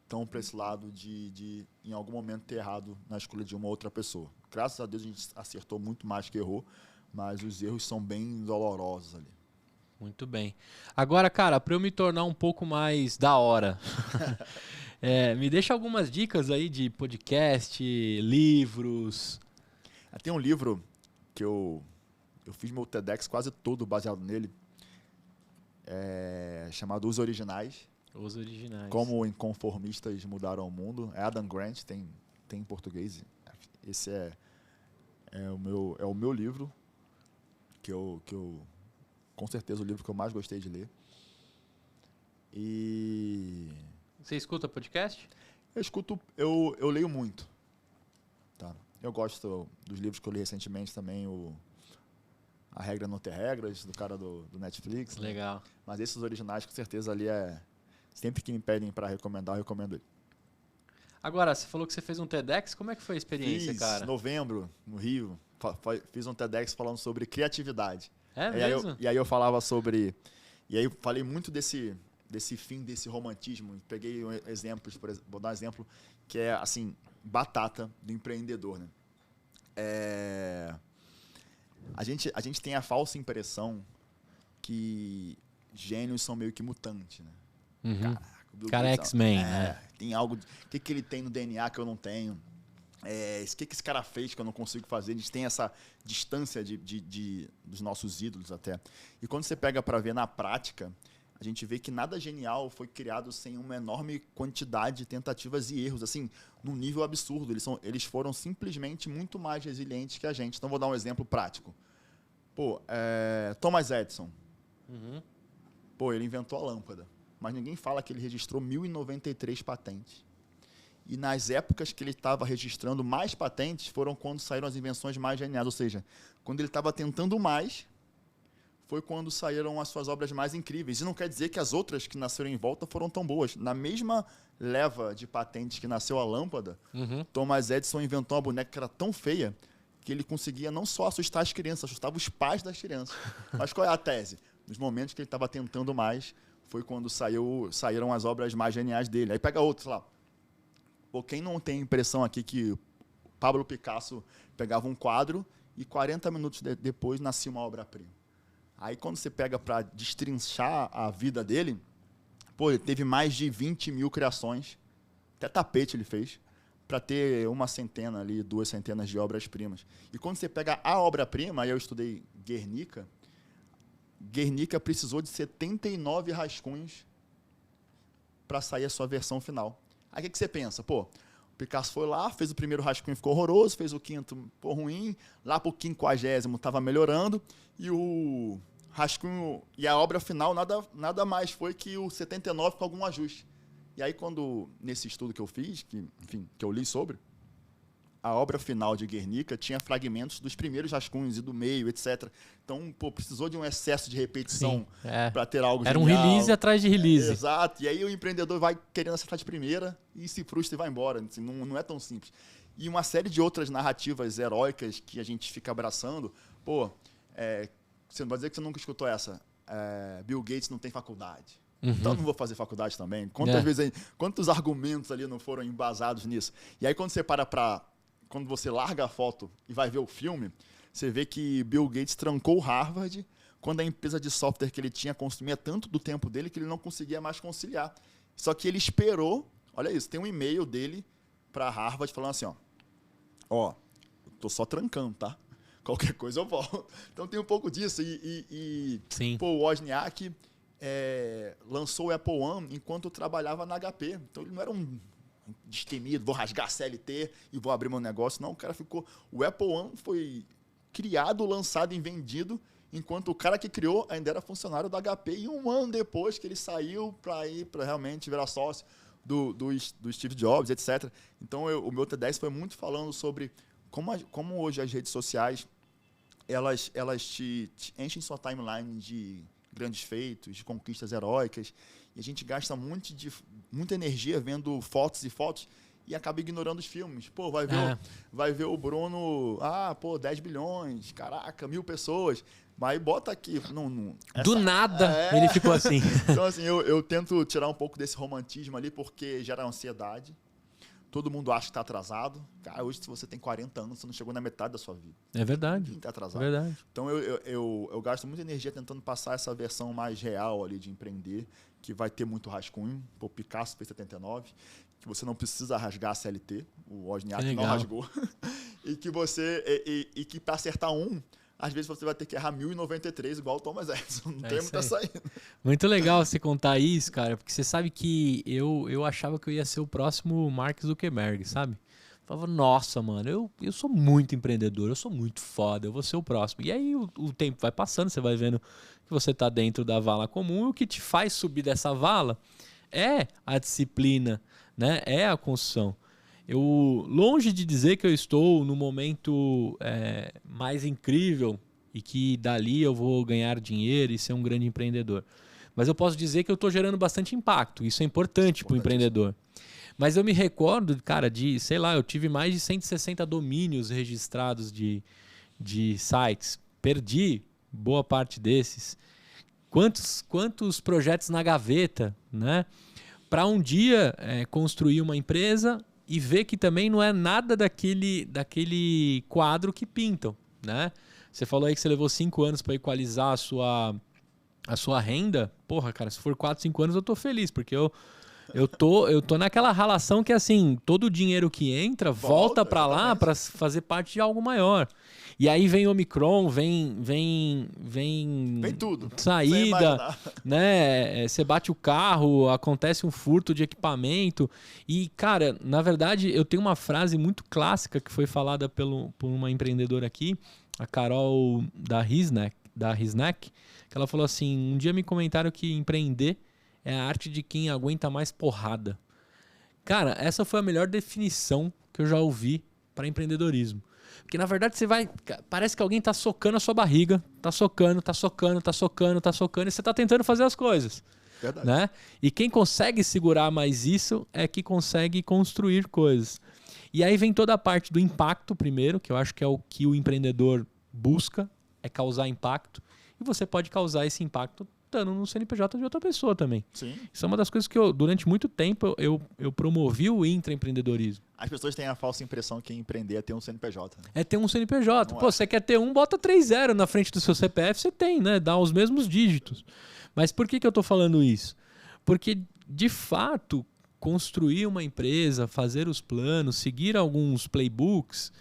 estão para esse lado de, em algum momento, ter errado na escolha de uma outra pessoa. Graças a Deus, a gente acertou muito mais que errou, mas os erros são bem dolorosos ali. Muito bem. Agora, cara, para eu me tornar um pouco mais da hora, me deixa algumas dicas aí de podcast, livros. Tem um livro que eu fiz meu TEDx quase todo baseado nele, chamado Os Originais. Os Originais. Como Inconformistas Mudaram o Mundo. É Adam Grant, tem em português. Esse é o meu livro, que eu com certeza o livro que eu mais gostei de ler. E você escuta podcast? Eu escuto, eu leio muito. Tá? Eu gosto dos livros que eu li recentemente também, A Regra Não Ter Regras, do cara do Netflix. Legal. Né? Mas esses originais, com certeza, ali sempre que me pedem para recomendar, eu recomendo ele. Agora, você falou que você fez um TEDx. Como é que foi a experiência, cara? Em novembro, no Rio. Fiz um TEDx falando sobre criatividade. É mesmo? E aí eu falava sobre... E aí eu falei muito desse fim, desse romantismo. Peguei exemplos, por exemplo, vou dar um exemplo, que é, assim, batata do empreendedor, né? A gente tem a falsa impressão que gênios são meio que mutantes, né? Uhum. Caraca, o cara é X-Men, né? Tem algo... O que ele tem no DNA que eu não tenho? O que esse cara fez que eu não consigo fazer? A gente tem essa distância dos nossos ídolos até. E quando você pega para ver na prática, a gente vê que nada genial foi criado sem uma enorme quantidade de tentativas e erros, assim, num nível absurdo. Eles foram simplesmente muito mais resilientes que a gente. Então, vou dar um exemplo prático. Thomas Edison. Uhum. Ele inventou a lâmpada. Mas ninguém fala que ele registrou 1.093 patentes. E nas épocas que ele estava registrando mais patentes, foram quando saíram as invenções mais geniais. Ou seja, quando ele estava tentando mais, foi quando saíram as suas obras mais incríveis. E não quer dizer que as outras que nasceram em volta foram tão boas. Na mesma leva de patentes que nasceu a lâmpada, Thomas Edison inventou uma boneca que era tão feia que ele conseguia não só assustar as crianças, assustava os pais das crianças. Mas qual é a tese? Nos momentos que ele estava tentando mais, foi quando saíram as obras mais geniais dele. Aí pega outros lá. Quem não tem impressão aqui que Pablo Picasso pegava um quadro e 40 minutos depois nascia uma obra-prima? Aí quando você pega para destrinchar a vida dele, ele teve mais de 20 mil criações, até tapete ele fez, para ter 2 centenas de obras-primas. E quando você pega a obra-prima, aí eu estudei Guernica precisou de 79 rascunhos para sair a sua versão final. Aí o que você pensa? O Picasso foi lá, fez o primeiro rascunho, ficou horroroso, fez o quinto, ruim, lá para o 50º estava melhorando, e o rascunho e a obra final nada mais foi que o 79 com algum ajuste. E aí nesse estudo que eu fiz, que eu li sobre, a obra final de Guernica tinha fragmentos dos primeiros rascunhos e do meio, etc. Então, precisou de um excesso de repetição para ter algo Era genial. Um release atrás de release. Exato. E aí o empreendedor vai querendo acertar de primeira e se frustra e vai embora. Assim, não é tão simples. E uma série de outras narrativas heróicas que a gente fica abraçando. Você não vai dizer que você nunca escutou essa. Bill Gates não tem faculdade. Então eu não vou fazer faculdade também. Quantos argumentos ali não foram embasados nisso? E aí quando você quando você larga a foto e vai ver o filme, você vê que Bill Gates trancou Harvard quando a empresa de software que ele tinha consumia tanto do tempo dele que ele não conseguia mais conciliar. Só que ele esperou, olha isso, tem um e-mail dele para Harvard falando assim, eu tô só trancando, tá? Qualquer coisa eu volto. Então tem um pouco disso. Sim. O Wozniak lançou o Apple One enquanto trabalhava na HP. Então ele não era um destemido, vou rasgar a CLT e vou abrir meu negócio. Não, o cara ficou... O Apple One foi criado, lançado e vendido, enquanto o cara que criou ainda era funcionário da HP. E um ano depois que ele saiu para realmente virar sócio do Steve Jobs, etc. Então, o meu TEDx foi muito falando sobre como hoje as redes sociais elas te enchem sua timeline de grandes feitos, de conquistas heróicas, e a gente gasta muita energia vendo fotos e fotos, e acaba ignorando os filmes. Pô, vai ver o Bruno, 10 bilhões, caraca, 1.000 pessoas. Mas bota aqui. Do nada ele ficou assim. Então, assim, eu tento tirar um pouco desse romantismo ali, porque gera ansiedade. Todo mundo acha que está atrasado. Cara, hoje, se você tem 40 anos, você não chegou na metade da sua vida. É verdade. Ninguém está atrasado. É verdade. Então, eu gasto muita energia tentando passar essa versão mais real ali de empreender, que vai ter muito rascunho. Pô, Picasso fez 79, que você não precisa rasgar a CLT. O Wozniak não rasgou. E que para acertar às vezes você vai ter que errar 1.093, igual o Thomas Edison. Não tem muita saída. Muito legal você contar isso, cara, porque você sabe que eu achava que eu ia ser o próximo Mark Zuckerberg, sabe? Eu falava, nossa, mano, eu sou muito empreendedor, eu sou muito foda, eu vou ser o próximo. E aí o tempo vai passando, você vai vendo que você tá dentro da vala comum, e o que te faz subir dessa vala é a disciplina, né? É a construção. Longe de dizer que eu estou no momento mais incrível e que dali eu vou ganhar dinheiro e ser um grande empreendedor. Mas eu posso dizer que eu estou gerando bastante impacto. Isso é importante para o empreendedor. Mas eu me recordo, cara, eu tive mais de 160 domínios registrados de sites. Perdi boa parte desses. Quantos projetos na gaveta, né? Para um dia construir uma empresa e ver que também não é nada daquele quadro que pintam, né? Você falou aí que você levou 5 anos para equalizar a sua renda. Porra, cara, se for 4, 5 anos eu tô feliz, porque eu tô naquela relação que, assim, todo o dinheiro que entra volta para lá para fazer parte de algo maior. E aí vem Omicron, vem tudo. Saída, né? Você bate o carro, acontece um furto de equipamento. E, cara, na verdade, eu tenho uma frase muito clássica que foi falada por uma empreendedora aqui, a Carol da Risnack, que ela falou assim: um dia me comentaram que empreender é a arte de quem aguenta mais porrada. Cara, essa foi a melhor definição que eu já ouvi para empreendedorismo. Porque, na verdade, parece que alguém tá socando a sua barriga, tá socando, e você tá tentando fazer as coisas. Verdade. Né? E quem consegue segurar mais isso é que consegue construir coisas. E aí vem toda a parte do impacto primeiro, que eu acho que é o que o empreendedor busca, é causar impacto. E você pode causar esse impacto estando no CNPJ de outra pessoa também. Sim. Isso é uma das coisas que durante muito tempo, eu promovi o intraempreendedorismo. As pessoas têm a falsa impressão que empreender é ter um CNPJ. Né? É ter um CNPJ. Pô, você quer ter bota 30 na frente do seu CPF, você tem, né? Dá os mesmos dígitos. Mas por que eu tô falando isso? Porque, de fato, construir uma empresa, fazer os planos, seguir alguns playbooks,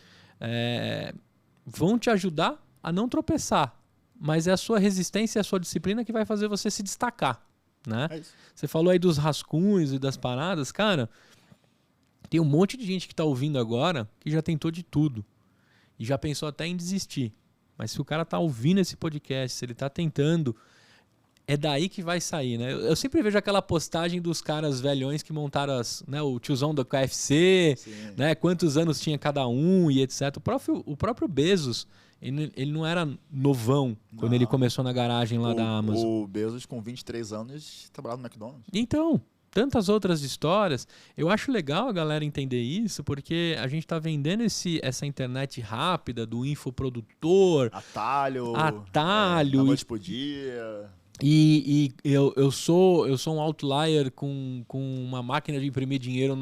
vão te ajudar a não tropeçar. Mas é a sua resistência e a sua disciplina que vai fazer você se destacar, né? Você falou aí dos rascunhos e das paradas. Cara, tem um monte de gente que está ouvindo agora que já tentou de tudo e já pensou até em desistir. Mas se o cara está ouvindo esse podcast, se ele está tentando, é daí que vai sair, né? Eu sempre vejo aquela postagem dos caras velhões que montaram o tiozão do KFC, né? Quantos anos tinha cada um e etc. O próprio Bezos, ele não era novão quando ele começou na garagem lá da Amazon. O Bezos, com 23 anos, trabalhava no McDonald's. Então, tantas outras histórias. Eu acho legal a galera entender isso, porque a gente está vendendo essa internet rápida do infoprodutor. Atalho. Da noite pro dia. E eu sou um outlier com uma máquina de imprimir dinheiro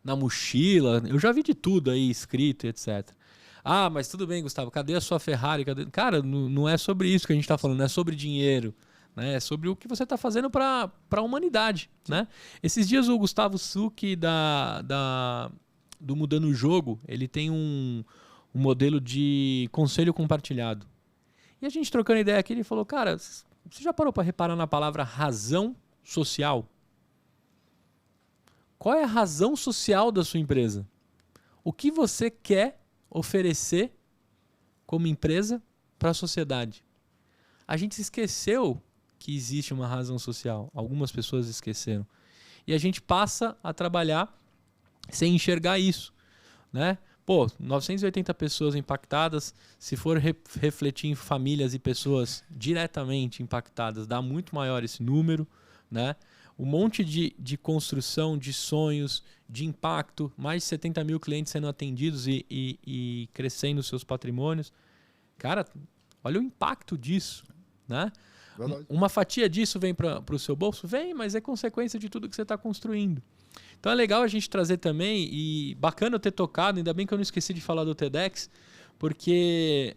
na mochila. Eu já vi de tudo aí escrito, etc. Ah, mas tudo bem, Gustavo, cadê a sua Ferrari? Cara, não é sobre isso que a gente está falando, não é sobre dinheiro. Né? É sobre o que você está fazendo para a humanidade. Né? Esses dias o Gustavo Succhi do Mudando o Jogo, ele tem um modelo de conselho compartilhado. E a gente trocando ideia aqui, ele falou, cara, você já parou para reparar na palavra razão social? Qual é a razão social da sua empresa? O que você quer oferecer como empresa para a sociedade? A gente esqueceu que existe uma razão social. Algumas pessoas esqueceram. E a gente passa a trabalhar sem enxergar isso. Né? Pô, 980 pessoas impactadas, se for refletir em famílias e pessoas diretamente impactadas, dá muito maior esse número, né? um monte de construção, de sonhos, de impacto, mais de 70 mil clientes sendo atendidos e crescendo seus patrimônios. Cara, olha o impacto disso, né? Verdade. Uma fatia disso vem para o seu bolso? Vem, mas é consequência de tudo que você está construindo. Então é legal a gente trazer também, e bacana eu ter tocado, ainda bem que eu não esqueci de falar do TEDx, porque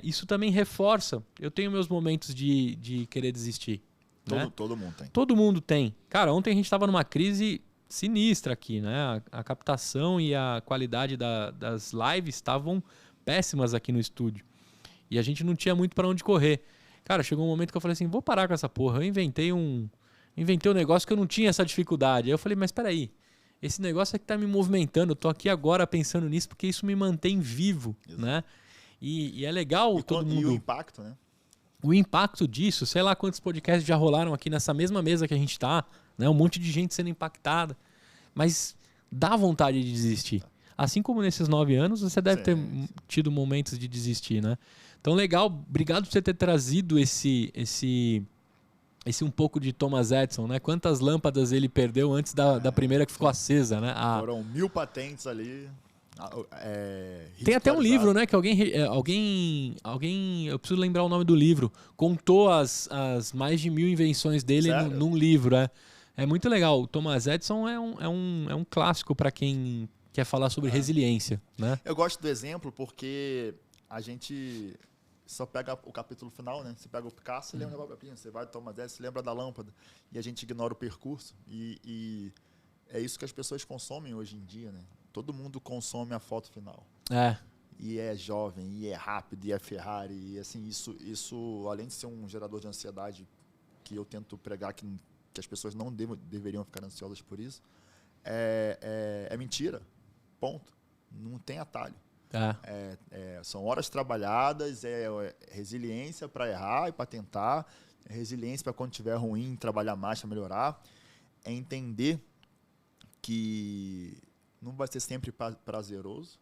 isso também reforça. Eu tenho meus momentos de querer desistir. Né? Todo mundo tem. Todo mundo tem. Cara, ontem a gente estava numa crise sinistra aqui, né? A captação e a qualidade das lives estavam péssimas aqui no estúdio. E a gente não tinha muito para onde correr. Cara, chegou um momento que eu falei assim, vou parar com essa porra. Eu inventei um negócio que eu não tinha essa dificuldade. Aí eu falei, mas peraí, esse negócio é que tá me movimentando. Eu tô aqui agora pensando nisso porque isso me mantém vivo, né? E é legal todo mundo... E o impacto, né? O impacto disso, sei lá quantos podcasts já rolaram aqui nessa mesma mesa que a gente tá, né? Um monte de gente sendo impactada. Mas dá vontade de desistir. Assim como nesses 9 anos, você deve ter tido momentos de desistir, né? Então, legal. Obrigado por você ter trazido esse um pouco de Thomas Edison, né? Quantas lâmpadas ele perdeu antes da primeira que ficou acesa, né? Foram 1000 patentes ali. Tem até um livro, né? Que alguém, eu preciso lembrar o nome do livro, contou as mais de 1000 invenções dele num livro. É muito legal. O Thomas Edison é um clássico para quem quer falar sobre resiliência, né? Eu gosto do exemplo porque a gente só pega o capítulo final, né? Você pega o Picasso, você lembra da obra-prima, você vai do Thomas Edison, você lembra da lâmpada, e a gente ignora o percurso. E é isso que as pessoas consomem hoje em dia, né? Todo mundo consome a foto final. E é jovem, e é rápido, e é Ferrari. E assim, isso além de ser um gerador de ansiedade, que eu tento pregar que as pessoas não deveriam ficar ansiosas por isso, é mentira. Ponto. Não tem atalho. São horas trabalhadas, resiliência para errar e para tentar, resiliência para quando estiver ruim, trabalhar mais para melhorar. É entender que não vai ser sempre prazeroso.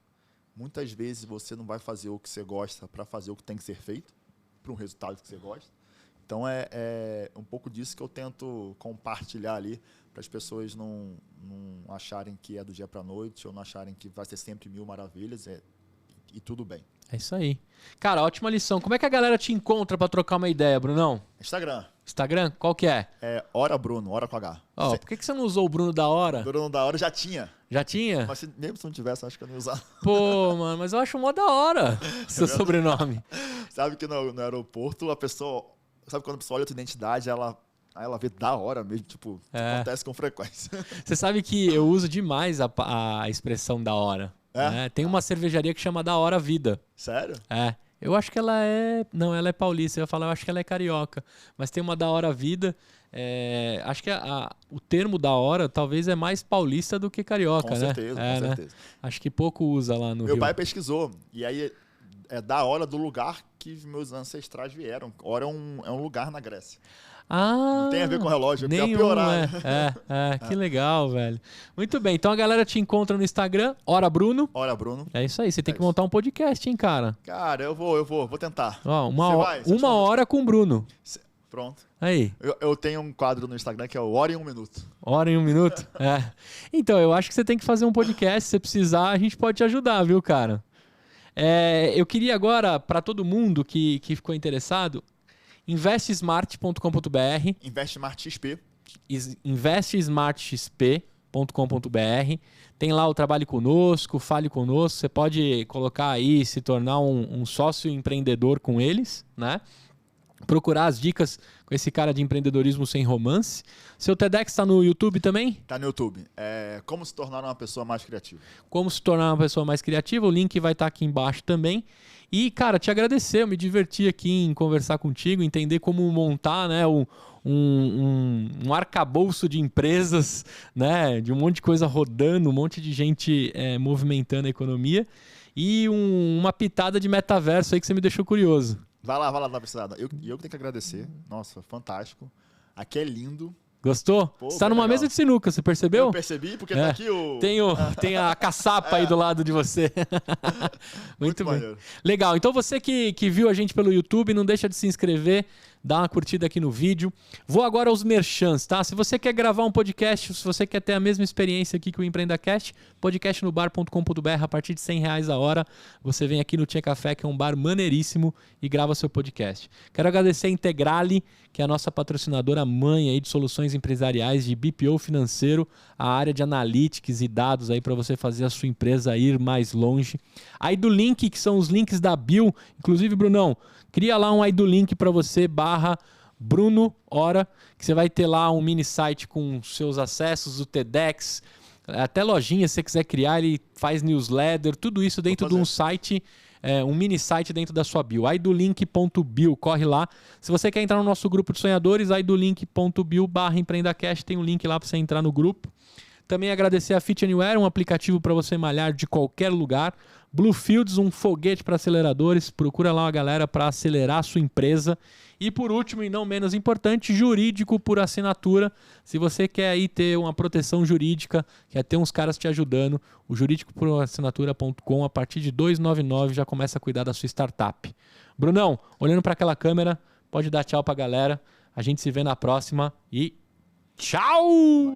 Muitas vezes você não vai fazer o que você gosta para fazer o que tem que ser feito, para um resultado que você gosta. Então é um pouco disso que eu tento compartilhar ali, para as pessoas não acharem que é do dia para a noite, ou não acharem que vai ser sempre 1000 maravilhas, e tudo bem. É isso aí. Cara, ótima lição. Como é que a galera te encontra para trocar uma ideia, Brunão? Instagram? Qual que é? É Hora Bruno, Hora com H. Por que você não usou o Bruno da Hora? Bruno da Hora já tinha. Já tinha? Mas mesmo se não tivesse, acho que eu não ia usar. Pô, mano, mas eu acho mó da hora seu sobrenome. Sabe que no aeroporto, a pessoa... Sabe quando a pessoa olha a tua identidade, ela vê da hora mesmo, tipo, acontece com frequência. Você sabe que eu uso demais a expressão da hora. Né? Tem uma cervejaria que chama Da Hora Vida. Sério? Eu acho que ela é... Não, ela é paulista. Eu ia falar, eu acho que ela é carioca. Mas tem uma Da Hora Vida. Acho que o termo da hora talvez é mais paulista do que carioca, com né? Certeza, com certeza. Acho que pouco usa lá no Rio. Meu pai pesquisou. E aí é da hora do lugar que meus ancestrais vieram. Hora é um lugar na Grécia. Não tem a ver com relógio, é piorar. Que legal, velho. Muito bem, então a galera te encontra no Instagram, Hora Bruno. Hora Bruno. É isso aí, você tem que montar um podcast, hein, cara? Cara, eu vou tentar. Uma hora com o Bruno. Pronto. Aí. Eu tenho um quadro no Instagram que é o Hora em 1 Minuto. Hora em 1 Minuto? Então, eu acho que você tem que fazer um podcast, se você precisar, a gente pode te ajudar, viu, cara? Eu queria agora, para todo mundo que ficou interessado, investesmart.com.br. Investesmart.xp. Investesmartxp.com.br. Tem lá o Trabalhe Conosco, Fale Conosco. Você pode colocar aí, se tornar um sócio empreendedor com eles, né? Procurar as dicas com esse cara de empreendedorismo sem romance. Seu TEDx está no YouTube também? Está no YouTube. Como se tornar uma pessoa mais criativa. Como se tornar uma pessoa mais criativa. O link vai estar aqui embaixo também. E, cara, te agradecer. Eu me diverti aqui em conversar contigo, entender como montar, né, um arcabouço de empresas, né, de um monte de coisa rodando, um monte de gente movimentando a economia. E uma pitada de metaverso aí que você me deixou curioso. Vai lá, dá precisada. Eu que tenho que agradecer. Nossa, fantástico. Aqui é lindo. Gostou? Pô, você tá numa mesa de sinuca, você percebeu? Eu percebi, porque tá aqui o... Tem a caçapa aí do lado de você. Muito bem. Maneiro. Legal. Então você que viu a gente pelo YouTube, não deixa de se inscrever dá uma curtida aqui no vídeo. Vou agora aos merchans, tá? Se você quer gravar um podcast, se você quer ter a mesma experiência aqui que o EmpreendaCast, podcastnobar.com.br, a partir de R$100 a hora, você vem aqui no Tia Café, que é um bar maneiríssimo, e grava seu podcast. Quero agradecer a Integrale, que é a nossa patrocinadora mãe aí de soluções empresariais de BPO financeiro, a área de analytics e dados aí para você fazer a sua empresa ir mais longe. Aí do link, que são os links da bio, inclusive, Brunão, cria lá um aí do link para você, /Bruno Hora, que você vai ter lá um mini site com seus acessos, o TEDx, até lojinha, se você quiser criar, ele faz newsletter, tudo isso dentro de um site, um mini site dentro da sua bio. aidolink.bio, corre lá. Se você quer entrar no nosso grupo de sonhadores, aidolink.bio/EmpreendaCast, tem um link lá para você entrar no grupo. Também agradecer a Fit Anywhere, um aplicativo para você malhar de qualquer lugar. Bluefields, um foguete para aceleradores. Procura lá uma galera para acelerar a sua empresa. E por último, e não menos importante, Jurídico por Assinatura. Se você quer aí ter uma proteção jurídica, quer ter uns caras te ajudando, o juridicoporassinatura.com, a partir de R$ 2,99 já começa a cuidar da sua startup. Brunão, olhando para aquela câmera, pode dar tchau para a galera. A gente se vê na próxima e tchau!